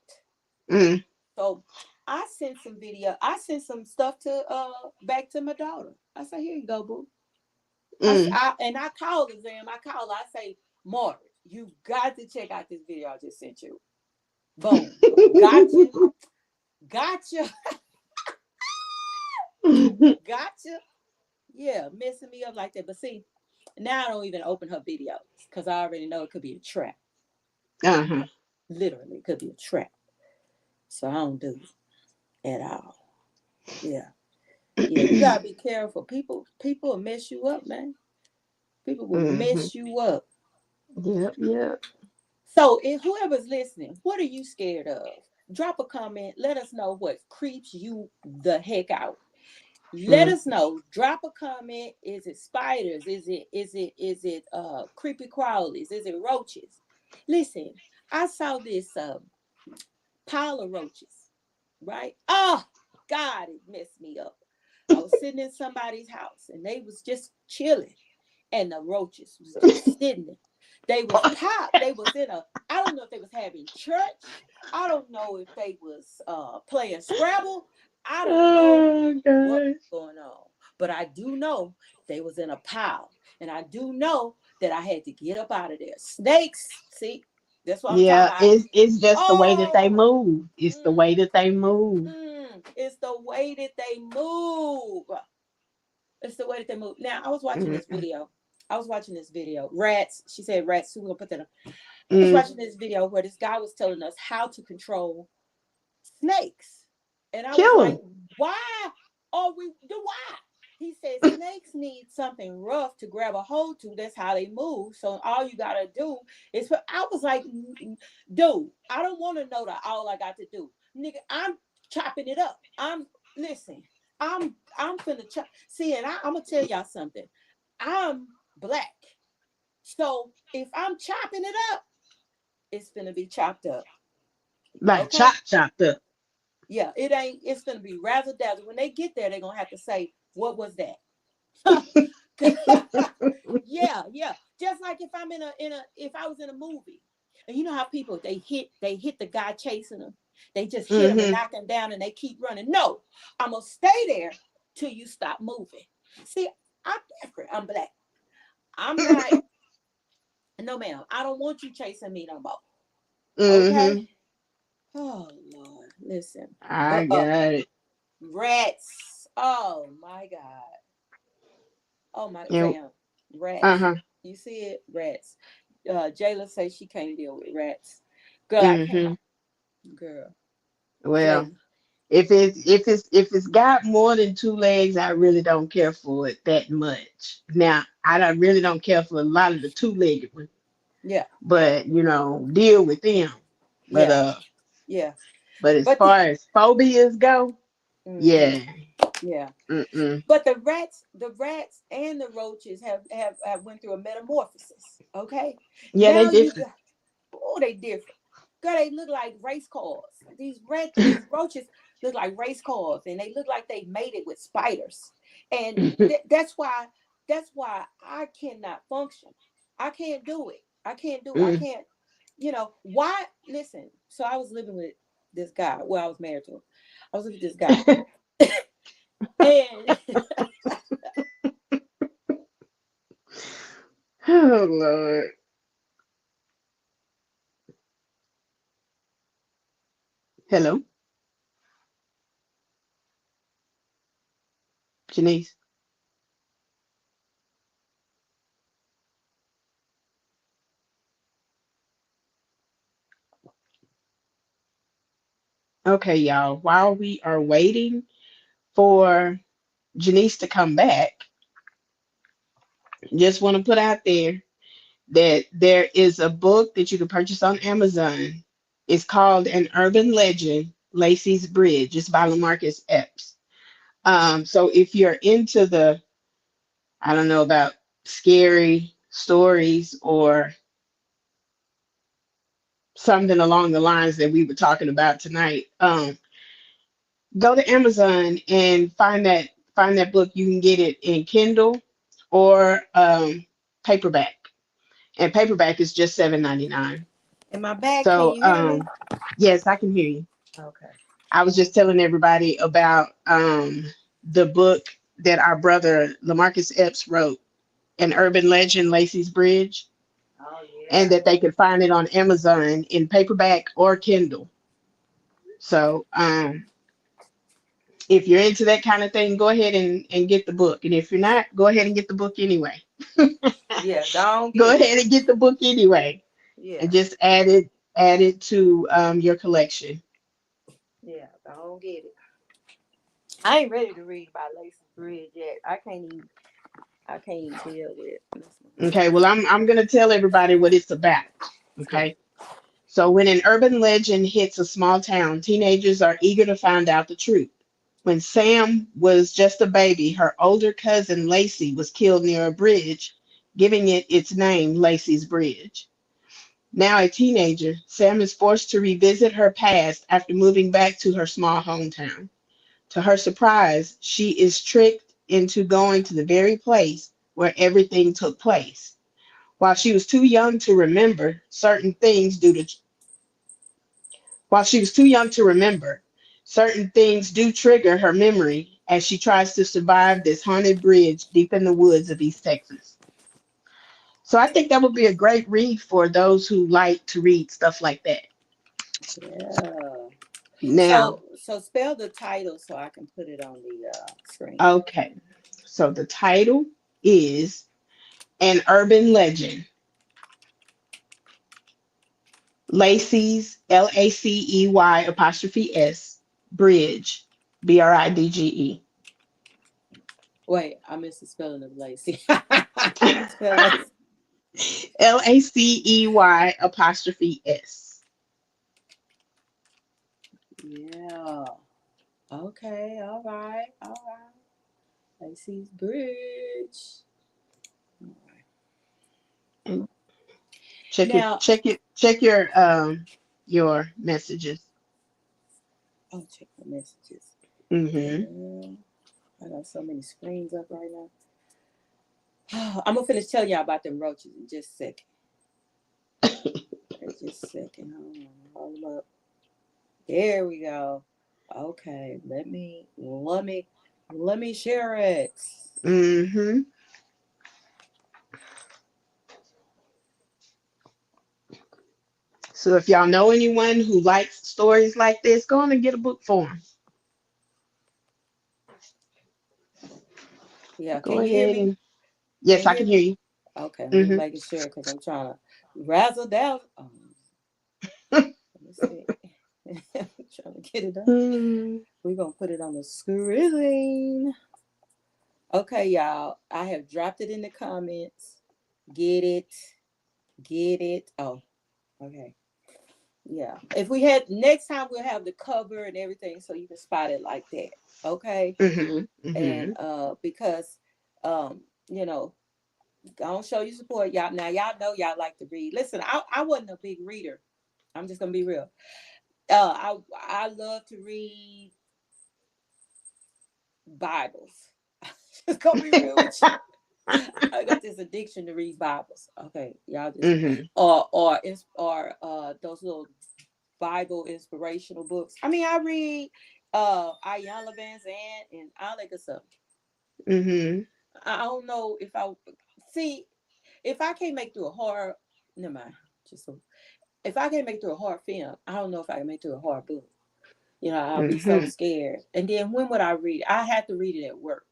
Mm. So I sent some video. I sent some stuff to back to my daughter. I said, here you go, boo. Mm. I called her, Sam. I called her. I say, Margaret, you got to check out this video I just sent you. Boom. Gotcha. Gotcha. Gotcha. Yeah, messing me up like that. But see, now I don't even open her videos because I already know it could be a trap. Uh-huh. Literally, it could be a trap. So I don't do it at all. Yeah. Yeah, you gotta be careful. People will mess you up, man. People will Hmm. mess you up. Yep, yep. So if whoever's listening, what are you scared of? Drop a comment. Let us know what creeps you the heck out. Let Mm. us know. Drop a comment. Is it spiders? Is it creepy crawlies? Is it roaches? Listen, I saw this pile of roaches, right? Oh God, it messed me up. I was sitting in somebody's house and they was just chilling, and the roaches was just sitting there. They was pop. They was in a. I don't know if they was having church. I don't know if they was playing Scrabble. I don't know Oh what gosh. was going on, but I do know they was in a pile, and I do know that I had to get up out of there. Snakes, see, that's what I'm talking Yeah, about. it's just the way that they Oh, move. It's the way that they move. it's the way that they move. It's the way that they move. Now, I was watching this Mm-mm. video. I was watching this video. Rats. She said rats. So we're gonna put that up. I was Mm. watching this video where this guy was telling us how to control snakes, and I was Kill like, 'em. "Why are we? Do why?" He said snakes need something rough to grab a hold to. That's how they move. So all you gotta do is. I was like, "Dude, I don't want to know that. All I got to do, nigga, I'm chopping it up. Listen. I'm finna chop. See, and I'm gonna tell y'all something. I'm black, so if I'm chopping it up, it's gonna be chopped up. Like Okay? chopped up. Yeah, it ain't. It's gonna be razzle dazzle. When they get there, they're gonna have to say, "What was that?" Yeah, yeah. Just like if I'm if I was in a movie, and you know how people they hit the guy chasing them, they just hit him and Hmm. knock him down, and they keep running. No, I'm gonna stay there till you stop moving. See, I'm different. I'm black. I'm not. No, ma'am. I don't want you chasing me no more. Okay. Hmm. Oh Lord, listen. I But got it. rats. Oh my God. Oh my Yeah. Sam. Rats. Uh-huh. You see it? Rats. Jayla says she can't deal with rats. Girl, I Hmm. can't. Girl. Well, Jayla. if it's got more than two legs, I really don't care for it that much. Now, really don't care for a lot of the two-legged ones, Yeah. but deal with them. But Yeah. Yeah. as But far as phobias go, mhm, yeah. yeah. Mm-mm. But the rats and the roaches have went through a metamorphosis. Okay. Yeah, they Now you different. got they different. Girl, they look like race cars. These roaches look like race cars, and they look like they made it with spiders. And that's why I cannot function. I can't do it. I can't do it. I Mm. can't. Why? Listen. So I was living with this guy. Well, I was married to him. I was with this guy, and Oh Lord. Hello, Janice. Okay, y'all. While we are waiting for Janice to come back, just want to put out there that there is a book that you can purchase on Amazon. It's called An Urban Legend, Lacey's Bridge. It's by Lamarcus Epps. So if you're into the, I don't know about scary stories or something along the lines that we were talking about tonight, go to Amazon and find that book. You can get it in Kindle or paperback, and paperback is just $7.99. In my back, can So you hear me? yes, I can hear you. Okay. I was just telling everybody about the book that our brother Lamarcus Epps wrote, An Urban Legend, Lacey's Bridge, Oh and yeah. that they could find it on Amazon in paperback or Kindle. So if you're into that kind of thing, go ahead and get the book. And if you're not, go ahead and get the book anyway. Yeah, don't Go get it. ahead and get the book anyway, Yeah, and just add it to your collection. yeah, don't get it. I ain't ready to read about Lacey's Bridge yet. I can't even deal with this Okay, well, I'm gonna tell everybody what it's about. one. Okay, so when an urban legend hits a small town, teenagers are eager to find out the truth. When Sam was just a baby, her older cousin Lacey was killed near a bridge, giving it its name, Lacey's Bridge. Now a teenager, Sam is forced to revisit her past after moving back to her small hometown. To her surprise, she is tricked into going to the very place where everything took place. While she was too young to remember certain things due to while she was too young to remember, certain things do trigger her memory as she tries to survive this haunted bridge deep in the woods of East Texas. So I think that would be a great read for those who like to read stuff like that. Yeah. Now, So spell the title so I can put it on the screen. okay. So the title is An Urban Legend. Lacey's Lacey apostrophe S Bridge Bridge. Wait, I missed the spelling of Lacey. Spell Lacey. Lacey apostrophe S. Yeah. Okay. All right. All right. Lacey's Bridge. All right. Now, Check your messages. oh, check the messages. Mm-hmm. I got so many screens up right now. I'm gonna finish telling y'all about them roaches in just a second. Just a second. Hold up. There we go. Okay, let me share it. Mm-hmm. So if y'all know anyone who likes stories like this, go on and get a book for them. Yeah, Go can you hear ahead me? and Can yes, you I hear can me? hear you. Okay, let me Mm-hmm. make sure because I'm trying to razzle dazzle. Let me see. Trying to get it done. We're gonna put it on the screen. Okay, y'all. I have dropped it in the comments. Get it. Get it. Oh, okay. Yeah. If we had next time, we'll have the cover and everything so you can spot it like that. Okay. Mm-hmm. And Mm-hmm. because you know, gonna show you support. Y'all now y'all know y'all like to read. Listen, I wasn't a big reader. I'm just gonna be real. I love to read Bibles. Just gonna be real with you. I got this addiction to read Bibles. Okay, y'all just Mm-hmm. or those little Bible inspirational books. I mean, I read Ayanna Van Zandt and all that good stuff. Mm-hmm. I don't know if I see if I can't make through a horror. Never mind. Just so, if I can't make through a horror film, I don't know if I can make through a horror book. I'll be so Mm-hmm. scared. And then when would I read it? I have to read it at work.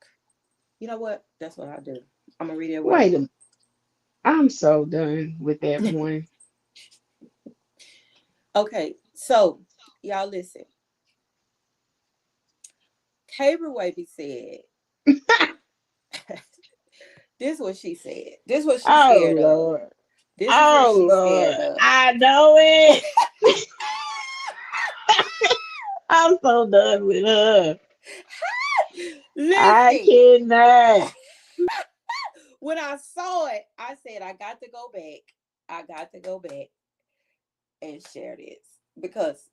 You know what? That's what I do. I'm gonna read it at work. Wait a minute. I'm so done with that one. Okay, so y'all listen. Cabra Wavy said, this is what she said. This is what she's Oh scared of. Lord. This is what Oh she's scared Lord, of. I know it. I'm so done with her. I Listen, cannot. when I saw it, I said, I got to go back. I got to go back and share this because,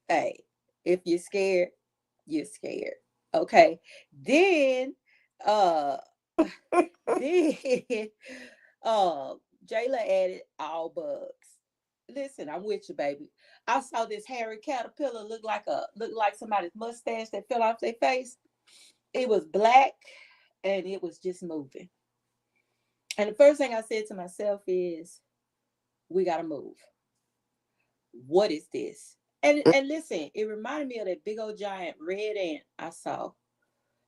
hey, if you're scared, you're scared. Okay. Then, uh, then, uh, Jayla added all bugs. Listen, I'm with you, baby. I saw this hairy caterpillar look like somebody's mustache that fell off their face. It was black and it was just moving. And the first thing I said to myself is, we gotta move. What is this? And listen, it reminded me of that big old giant red ant I saw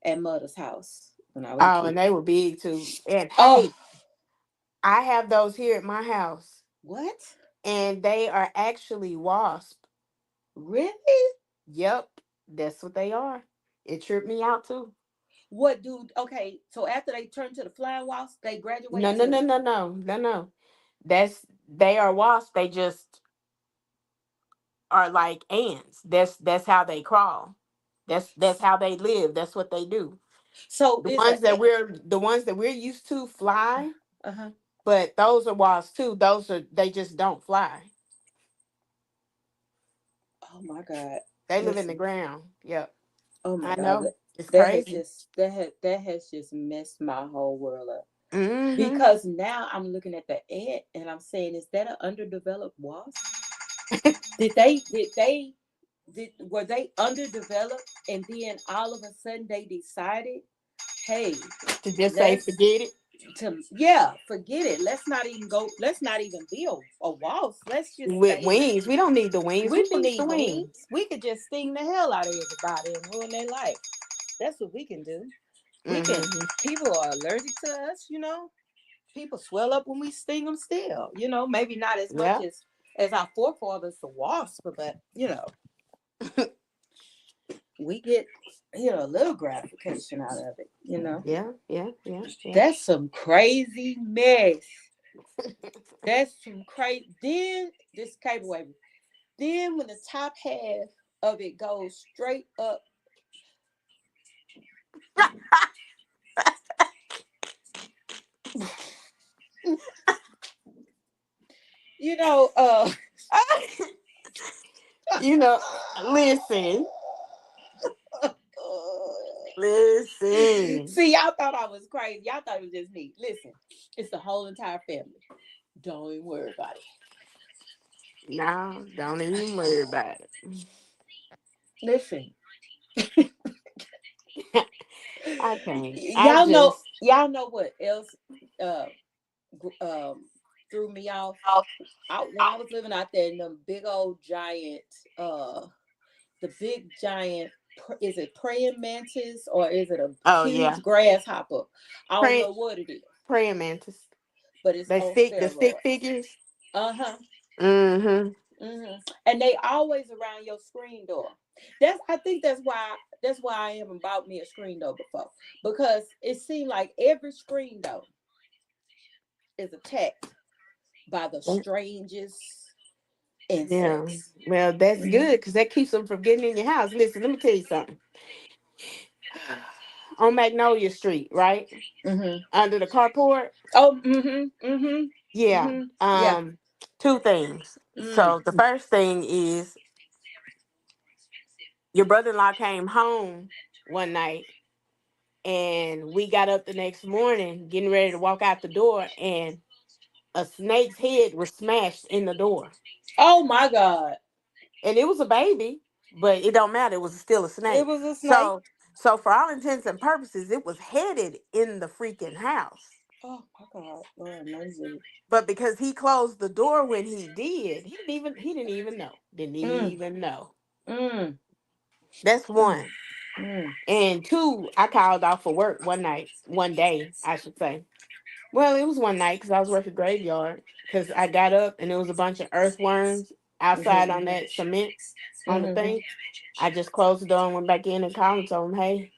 at Mother's house when I was a Oh, and kid. they were big too. And Oh, hey, I have those here at my house, what? and they are actually wasp. Really? Yep, that's what they are. It tripped me out too. What do okay, so after they turn to the flying wasp, they No, graduate no, no, to no, no, no, no. They are wasps. They just are like ants. That's how they crawl. That's how they live. That's what they do. so it's a The ones that we're used to fly, uh-huh. but those are wasps too. Those are they just don't fly. Oh my God. They live in the Listen. ground. Yep. Oh my I God. know. It's crazy. That has just messed my whole world up. Mm-hmm. Because now I'm looking at the ant and I'm saying, is that an underdeveloped wasp? Did were they underdeveloped and then all of a sudden they decided, hey, To just say let's forget it. forget it. Let's not even be a wasp. Let's just With stay. wings. We don't need the wings. We Who don't needs the need wings? wings. We could just sting the hell out of everybody and ruin their life. That's what we can do. We can. Mm-hmm. People are allergic to us, you know. People swell up when we sting them still, you know. Maybe not as much Yeah. as our forefathers, the wasp, but you know, we get a little gratification out of it, you know. Yeah. Yeah. Yeah. Yeah. That's some crazy mess. That's some crazy. Then this cable wave. Then when the top half of it goes straight up, you know. You know, listen, listen. See, y'all thought I was crazy. Y'all thought it was just me. Listen, it's the whole entire family. Don't even worry about it. No, don't even worry about it. Listen, I can't. I y'all know, just y'all know what else uh um threw me off out when I was living out there in them big old giant the big giant is it praying mantis or is it a oh yeah. huge grasshopper? I don't Praying know what it is, praying mantis. but it's on The stick steroids. figures. Uh-huh. Mm-hmm. And they always around your screen door. I think that's why I haven't bought me a screen door before, because it seemed like every screen door is attacked by the strangest Yeah. insects. Well, that's good because that keeps them from getting in your house. Listen, let me tell you something. On Magnolia Street, right? Mm-hmm. Under the carport. Oh, mm-hmm, mm-hmm, Yeah. mm-hmm. Yeah. Two things. Mm. So the first thing is your brother-in-law came home one night and we got up the next morning getting ready to walk out the door and a snake's head was smashed in the door. Oh my God. And it was a baby, but it don't matter. It was still a It snake. was a snake. So for all intents and purposes, it was headed in the freaking house. Oh my God. Lord mercy. But because he closed the door when he did, he didn't even know. Didn't Mm, even know. mm, That's mm, one. mm. And two, I called off for work one day, I should say. Well, it was one night because I was working graveyard. Because I got up and there was a bunch of earthworms outside Mm-hmm. on that cement on the Mm-hmm. thing. I just closed the door and went back in and called and told him, hey,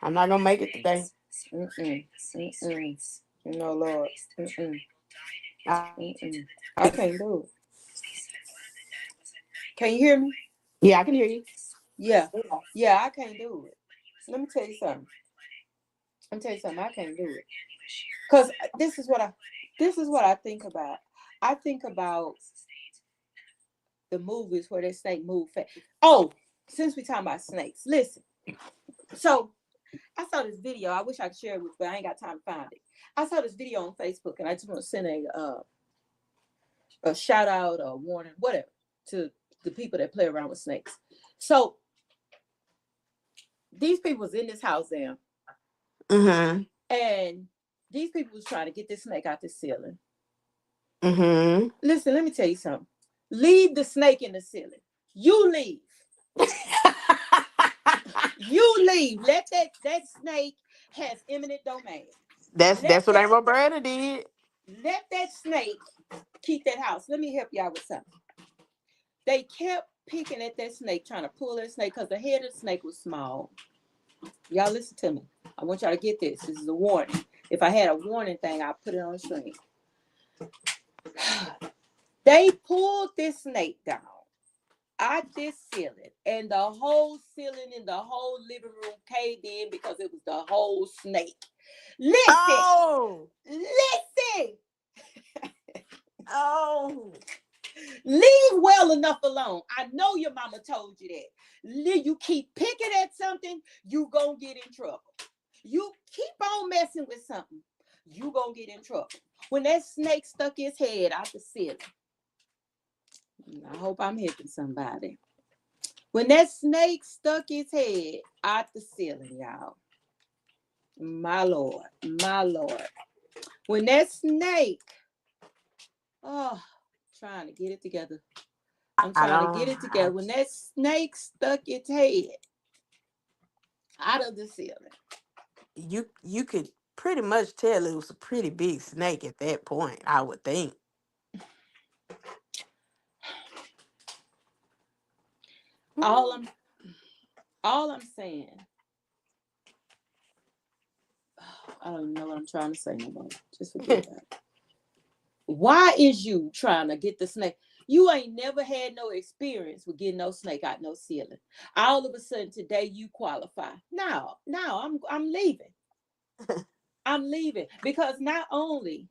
I'm not gonna make it today. Mm-mm. Mm-mm. No, Lord. Mm-mm. Mm-mm. I can't do it. Can you hear me? Yeah, I can hear you. Yeah. Yeah, I can't do it. Let me tell you something. I can't do it. Cause this is what I think about. I think about the movies where they snake move fast. Oh, since we talking about snakes, listen. So I saw this video. I wish I could share it with you, but I ain't got time to find it. I saw this video on Facebook, and I just want to send a shout out or warning, whatever, to the people that play around with snakes. So these people was in this house there, Mm-hmm. and these people was trying to get this snake out the ceiling. Mm-hmm. Listen, let me tell you something. Leave the snake in the ceiling. You leave. You leave. Let that snake has eminent domain. That's what Aunt Roberta did. Let that snake keep that house. Let me help y'all with something. They kept picking at that snake, trying to pull that snake because the head of the snake was small. Y'all listen to me. I want y'all to get this. This is a warning. If I had a warning thing, I'd put it on the screen. They pulled this snake down out this ceiling, and the whole ceiling in the whole living room caved in because it was the whole snake. Listen. Oh. Listen. Oh. Leave well enough alone. I know your mama told you that. You keep picking at something, you gonna get in trouble. You keep on messing with something, you gonna get in trouble. When that snake stuck his head out the ceiling, I hope I'm helping somebody. When that snake stuck his head out the ceiling, y'all, my Lord, my Lord. When that snake, trying to get it together. I'm trying to get it together. When that snake stuck its head out of the ceiling. You could pretty much tell it was a pretty big snake at that point, I would think. All I'm saying, I don't even know what I'm trying to say no more. Just forget about it. Why is you trying to get the snake? You ain't never had no experience with getting no snake out no ceiling. All of a sudden today you qualify. No, I'm leaving. I'm leaving because not only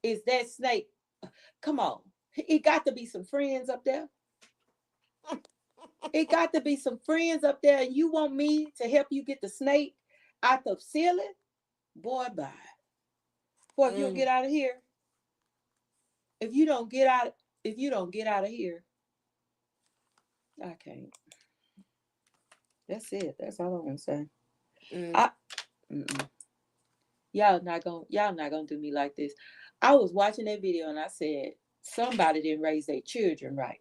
is that snake, come on, it got to be some friends up there. It got to be some friends up there, and you want me to help you get the snake out the ceiling? Boy, bye. Boy, if you don't get out of here, if you don't get out of here, I can't. That's it. That's all I want to say. Y'all not gonna do me like this. I was watching that video and I said, somebody didn't raise their children right.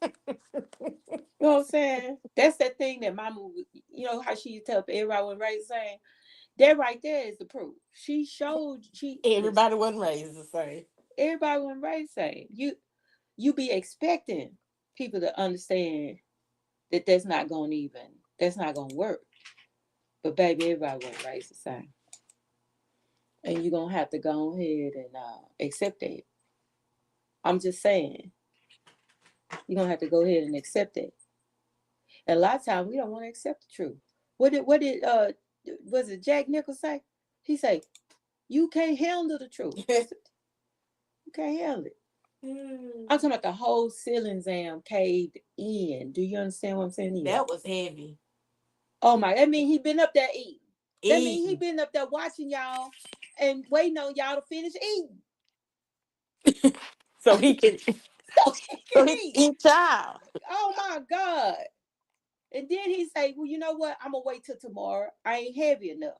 You know what I'm saying? That's that thing that my movie, you know how she tell everybody wasn't raised the same? That right there is the proof. She showed Everybody wasn't raised the same. Everybody wasn't raised the same. You be expecting people to understand that that's not gonna work. But baby, everybody wasn't raised the same. And you're gonna have to go ahead and accept that. I'm just saying, you're gonna have to go ahead and accept it. And a lot of times we don't want to accept the truth. What did was it Jack Nicholson say? He said, you can't handle the truth. You can't handle it. I'm talking about the whole ceiling caved in. Do you understand what I'm saying? That was heavy. Oh my, that mean he been up there eating. That mean he been up there watching y'all and waiting on y'all to finish eating. so he can eat y'all. Oh my God. And then he say, well, you know what? I'm gonna wait till tomorrow. I ain't heavy enough.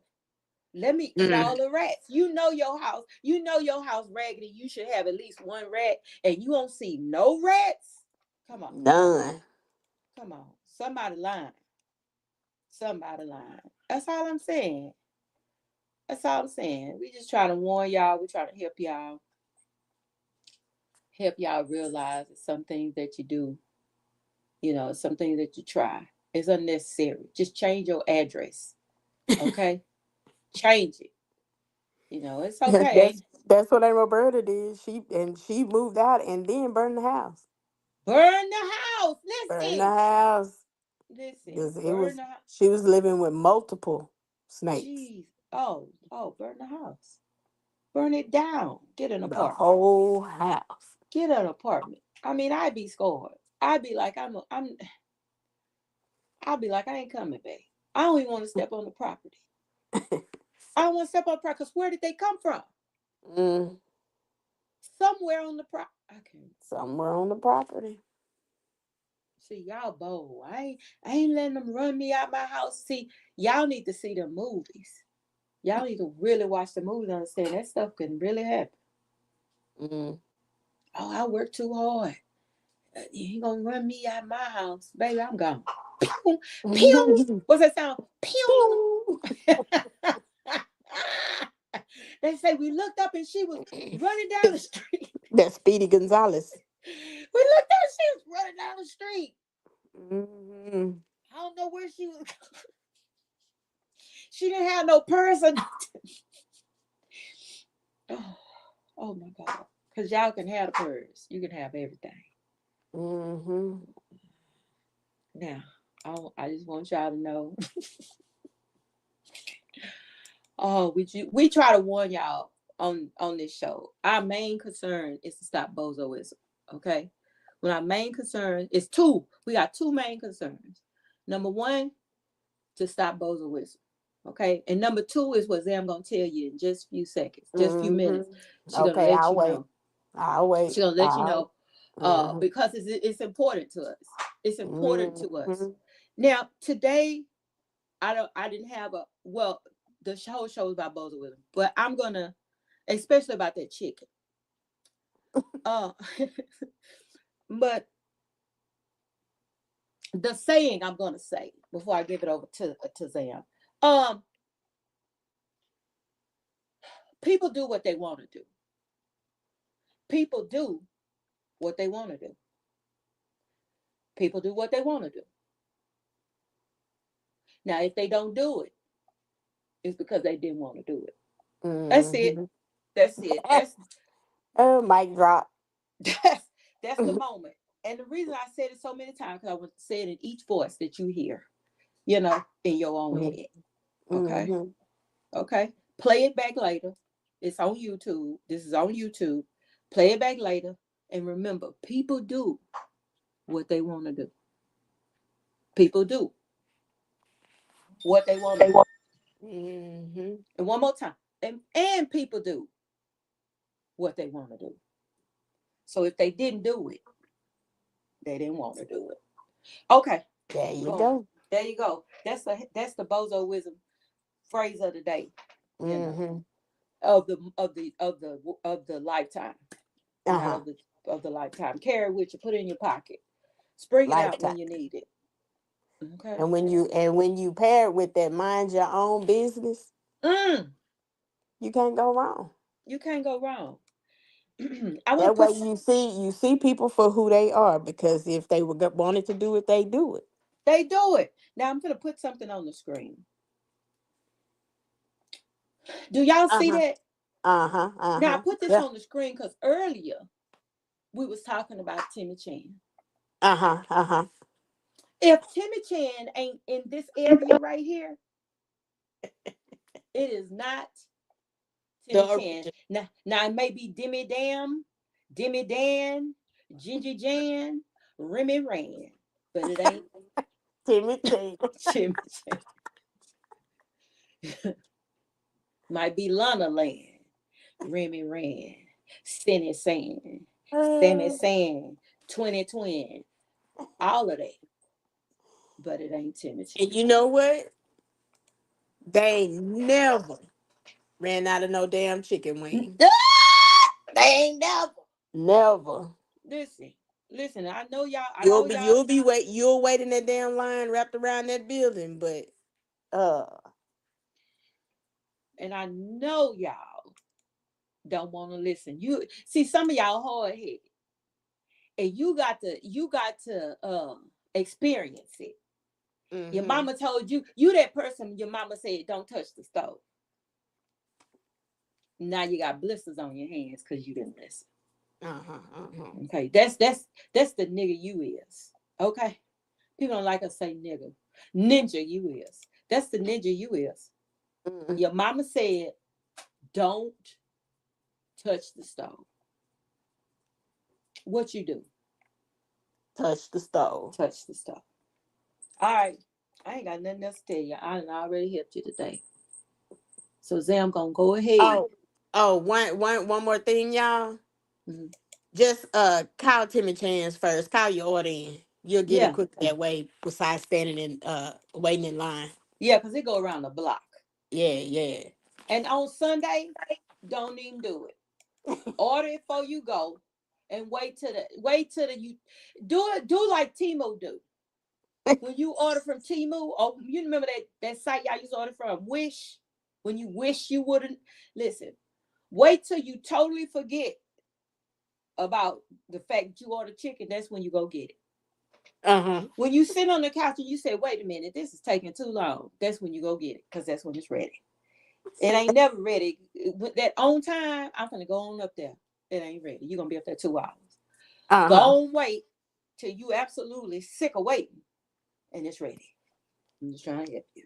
Let me eat all the rats. You know your house raggedy. You should have at least one rat, and you don't see no rats. Come on. None. Come on. Somebody lying. That's all I'm saying. We just trying to warn y'all. We trying to help y'all. Help y'all realize that some things that you do, some things that you try is unnecessary. Just change your address. Okay? Change it. It's okay. That's what Aunt Roberta did. She moved out and then burned the house. Burn the house. Burned the Listen. house. Listen. Because Burn the house. she was living with multiple snakes. Jeez. Oh, burn the house. Burn it down. Get an The apartment. whole house. Get an apartment. I mean, I'd be scared. I'd be like, I'll be like, I ain't coming back. I don't even want to step on the property. I don't want to step on the property because where did they come from? Somewhere on the property. I can't. Somewhere on the property. See, y'all bold. I ain't letting them run me out my house. See, y'all need to see the movies. Y'all need to really watch the movies and understand that stuff can really happen. Oh, I work too hard. You ain't gonna run me out my house. Baby, I'm gone. Pew, pew. What's that sound? Pew. They say we looked up and she was running down the street. That's Speedy Gonzalez. We looked up and she was running down the street. Mm-hmm. I don't know where she was. She didn't have no purse or nothing. Oh my God. Because y'all can have a purse. You can have everything. Mm-hmm. Now, I just want y'all to know. We try to warn y'all on this show. Our main concern is to stop bozoism. Okay? When our main concern is two. We got two main concerns. Number one, to stop bozoism. Okay? And number two is what Zam gonna tell you in just a few seconds, just a few minutes. She's gonna let you know. I'll wait. She's gonna let you know. Because it's important to us. It's important to us. Now, today, I didn't have the whole show is about bozoism, but I'm gonna, especially about that chicken. But the saying I'm gonna say before I give it over to Zam. People do what they want to do. People do what they want to do. People do what they want to do. Now, if they don't do it, it's because they didn't want to do it. That's it. That's it. That's mic drop. That's the moment. And the reason I said it so many times, because I want to say it in each voice that you hear, in your own head. Okay? Okay? Play it back later. It's on YouTube. This is on YouTube. Play it back later. And remember, people do what they want to do. People do what they want to do. And one more time. And people do what they want to do. So if they didn't do it, they didn't want to do it. Okay. There you go. There you go. That's the bozoism phrase of the day. Of the lifetime. Of the lifetime. Carry with you, put it in your pocket. Spring it out when you need it. Okay. And when you pair it with that mind your own business, you can't go wrong. You can't go wrong. That way you see people for who they are, because if they wanted to do it, they do it. They do it. Now I'm gonna put something on the screen. Do y'all see that? Now I put this on the screen because earlier we was talking about Timmy Chan. If Timmy Chan ain't in this area right here, it is not Timmy Chan. Now it may be Demi Dan, Ginger Jan, Remy Ran, but it ain't Timmy Chan. Timmy Chan. Might be Lana Land, Remy Ran, Cindy Sand, Sammy Sand, 2020, all of that. But it ain't Timmy Chan. And you know what? They never ran out of no damn chicken wings. They ain't Never. Listen. I know y'all. You'll wait in that damn line wrapped around that building, but and I know y'all don't want to listen. You see, some of y'all hard headed, and you got to experience it. Your mama told you that person. Your mama said, "Don't touch the stove." Now you got blisters on your hands because you didn't listen. Uh-huh. Okay, that's the nigga you is. Okay, people don't like us say nigga. Ninja you is. That's the ninja you is. Your mama said, don't touch the stove. What you do? Touch the stove. Touch the stove. All right, I ain't got nothing else to tell you. I already helped you today. So Zam gonna go ahead. One more thing, y'all. Mhm. Just call Timmy Chance first. Call your order in. You'll get it Yeah, quick that way besides standing in waiting in line. yeah, because it go around the block. Yeah. And on Sunday, don't even do it. Order it before you go, and wait till the you do like Temu do. When you order from Temu, or you remember that site y'all used to order from, Wish, when you wish you wouldn't listen. Wait till you totally forget about the fact you ordered chicken. That's when you go get it. When you sit on the couch and you say, wait a minute, this is taking too long, that's when you go get it, because that's when it's ready. It ain't never ready. With that on time, I'm gonna go on up there. It ain't ready. You're gonna be up there 2 hours. Go on, wait till you absolutely sick of waiting, and it's ready. I'm just trying to help you.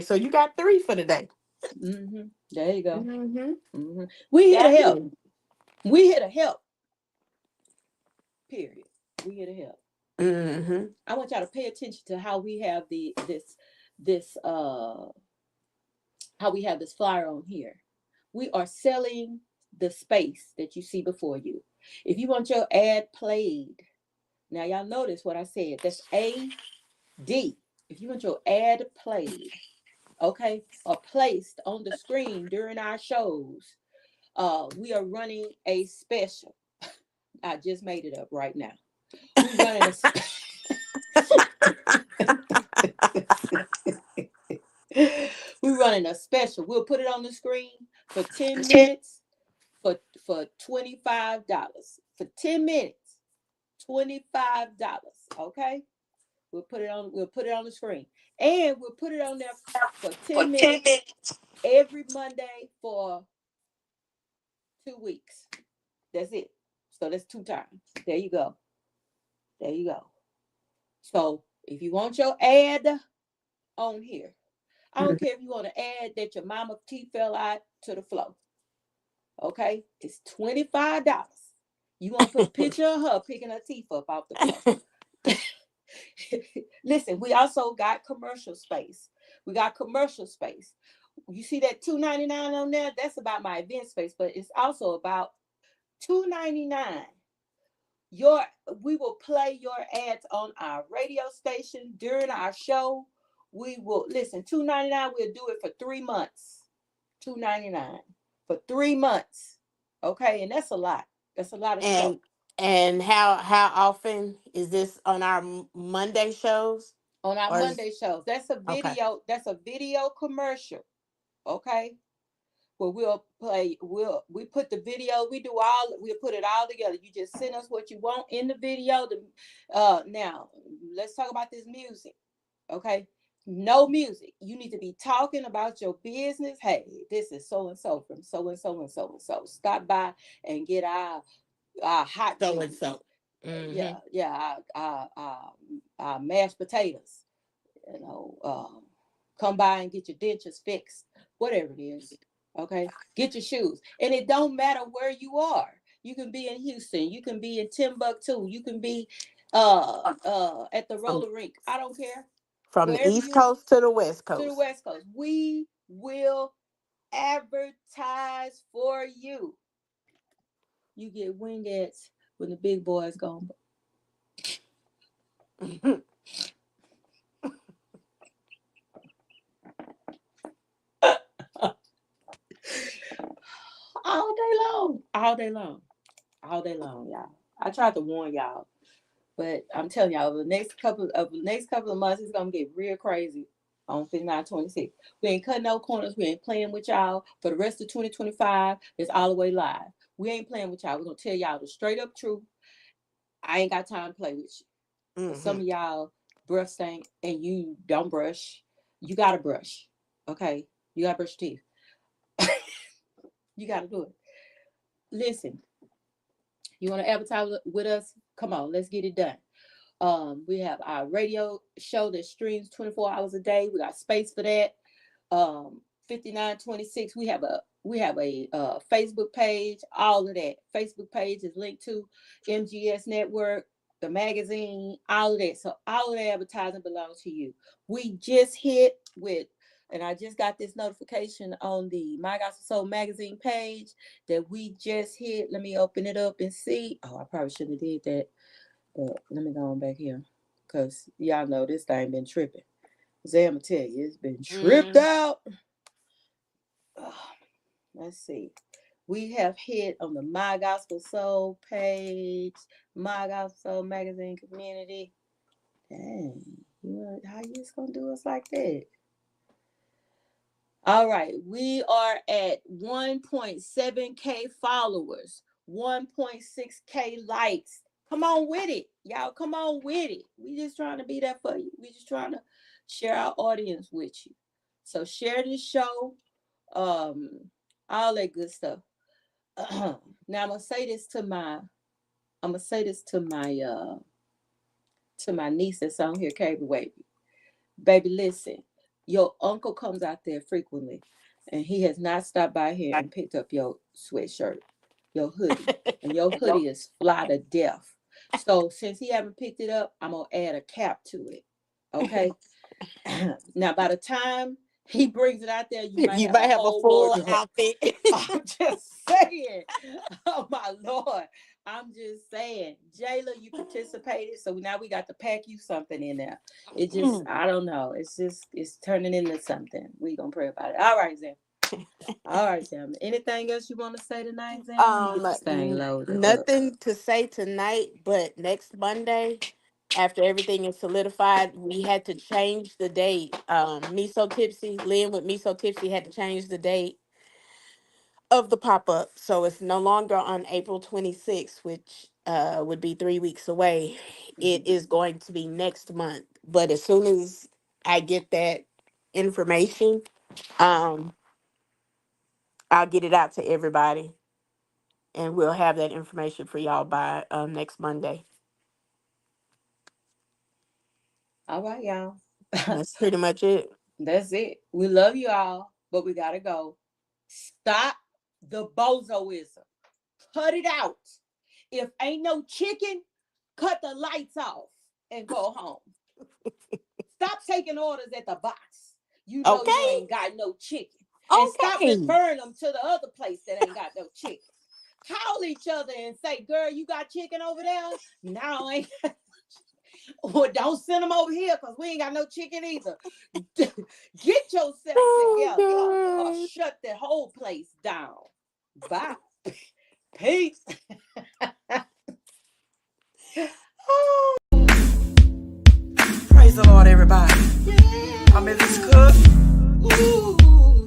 So you got 3 for the day. There you go. We here to help. We here to help. Period. We here to help. I want y'all to pay attention to how we have how we have this flyer on here. We are selling the space that you see before you. If you want your ad played, now y'all notice what I said. That's AD. If you want your ad played, okay, or placed on the screen during our shows, we are running a special. I just made it up right now. We're running a we're running a special. We'll put it on the screen for 10 minutes for $25. For 10 minutes, $25. Okay? We'll put it on the screen. And we'll put it on there for 10 minutes every Monday for 2 weeks. That's it. So that's 2 times. There you go. So if you want your ad on here, I don't care if you want to add that your mama teeth fell out to the floor. Okay? It's $25. You want to put a picture of her picking her teeth up off the floor. Listen, we also got commercial space. You see that $2.99 on there? That's about my event space, but it's also about $2.99. We will play your ads on our radio station during our show. We will listen. $2.99. We'll do it for 3 months. $2.99 for 3 months. Okay, and that's a lot. That's a lot of show. And how often is this on our Monday shows? On our Monday shows, that's a video. Okay. That's a video commercial. Okay, where we put the video. We'll put it all together. You just send us what you want in the video. Now let's talk about this music. Okay. No music. You need to be talking about your business. Hey, this is so and so from so and so and so and so. Stop by and get our hot so and so. Our mashed potatoes. Come by and get your dentures fixed. Whatever it is. Okay. Get your shoes. And it don't matter where you are. You can be in Houston. You can be in Timbuktu. You can be at the roller rink. I don't care. From the East Coast to the West Coast. We will advertise for you. You get wingettes when the big boys gone. All day long, y'all. I tried to warn y'all, but I'm telling y'all, the next couple of months, it's gonna get real crazy on 5926. We ain't cutting no corners. We ain't playing with y'all for the rest of 2025. It's all the way live. We ain't playing with y'all. We're gonna tell y'all the straight up truth. I ain't got time to play with you. Some of y'all brush stink and you don't brush. You gotta brush. Okay, you gotta brush your teeth. You gotta do it. Listen, you want to advertise with us? Come on, let's get it done. We have our radio show that streams 24 hours a day. We got space for that. 5926. We have a Facebook page. All of that. Facebook page is linked to MGS Network, the magazine, all of that. So all of the advertising belongs to you. We just hit with, and I just got this notification on the My Gospel Soul magazine page that we just hit. Let me open it up and see. Oh, I probably shouldn't have did that. But let me go on back here, because y'all know this thing been tripping. I'm gonna tell you, it's been tripped out. Let's see. We have hit on the My Gospel Soul page, My Gospel Soul magazine community. Dang, how you just gonna do us like that? All right, we are at 1.7K followers, 1.6K likes. Come on with it, y'all. Come on with it. We just trying to be there for you. We just trying to share our audience with you. So share this show, all that good stuff. Now I'm gonna say this to my niece that's on here, Cable Wavy. Baby, listen, your uncle comes out there frequently, and he has not stopped by here and picked up your sweatshirt, your hoodie, and your hoodie is fly to death. So since he haven't picked it up, I'm gonna add a cap to it. Okay. Now by the time he brings it out there, you might have a full outfit. I'm just saying. Oh my Lord. I'm just saying. Jayla, you participated, so now we got to pack you something in there. It just, I don't know. It's turning into something. We gonna pray about it. All right, Zam. All right, Zam. Anything else you want to say tonight, Zam? Nothing to say tonight, but next Monday, after everything is solidified, we had to change the date. Me So Tipsy, Lynn with Me So Tipsy had to change the date of the pop-up. So it's no longer on April 26th, which would be 3 weeks away. It is going to be next month. But as soon as I get that information, I'll get it out to everybody, and we'll have that information for y'all by next Monday. All right, y'all. That's pretty much it. That's it. We love you all, but we gotta go. Stop the bozoism. Cut it out. If ain't no chicken, cut the lights off and go home. Stop taking orders at the box. You know you ain't got no chicken. And stop referring them to the other place that ain't got no chicken. Call each other and say, girl, you got chicken over there? No, I ain't. Or don't send them over here because we ain't got no chicken either. Get yourself together or shut the whole place down. Bye. Peace. Praise the Lord, everybody. I'm Mrs. Cook.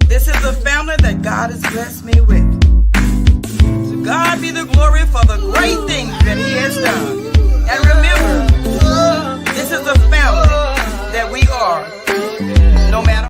This is the family that God has blessed me with.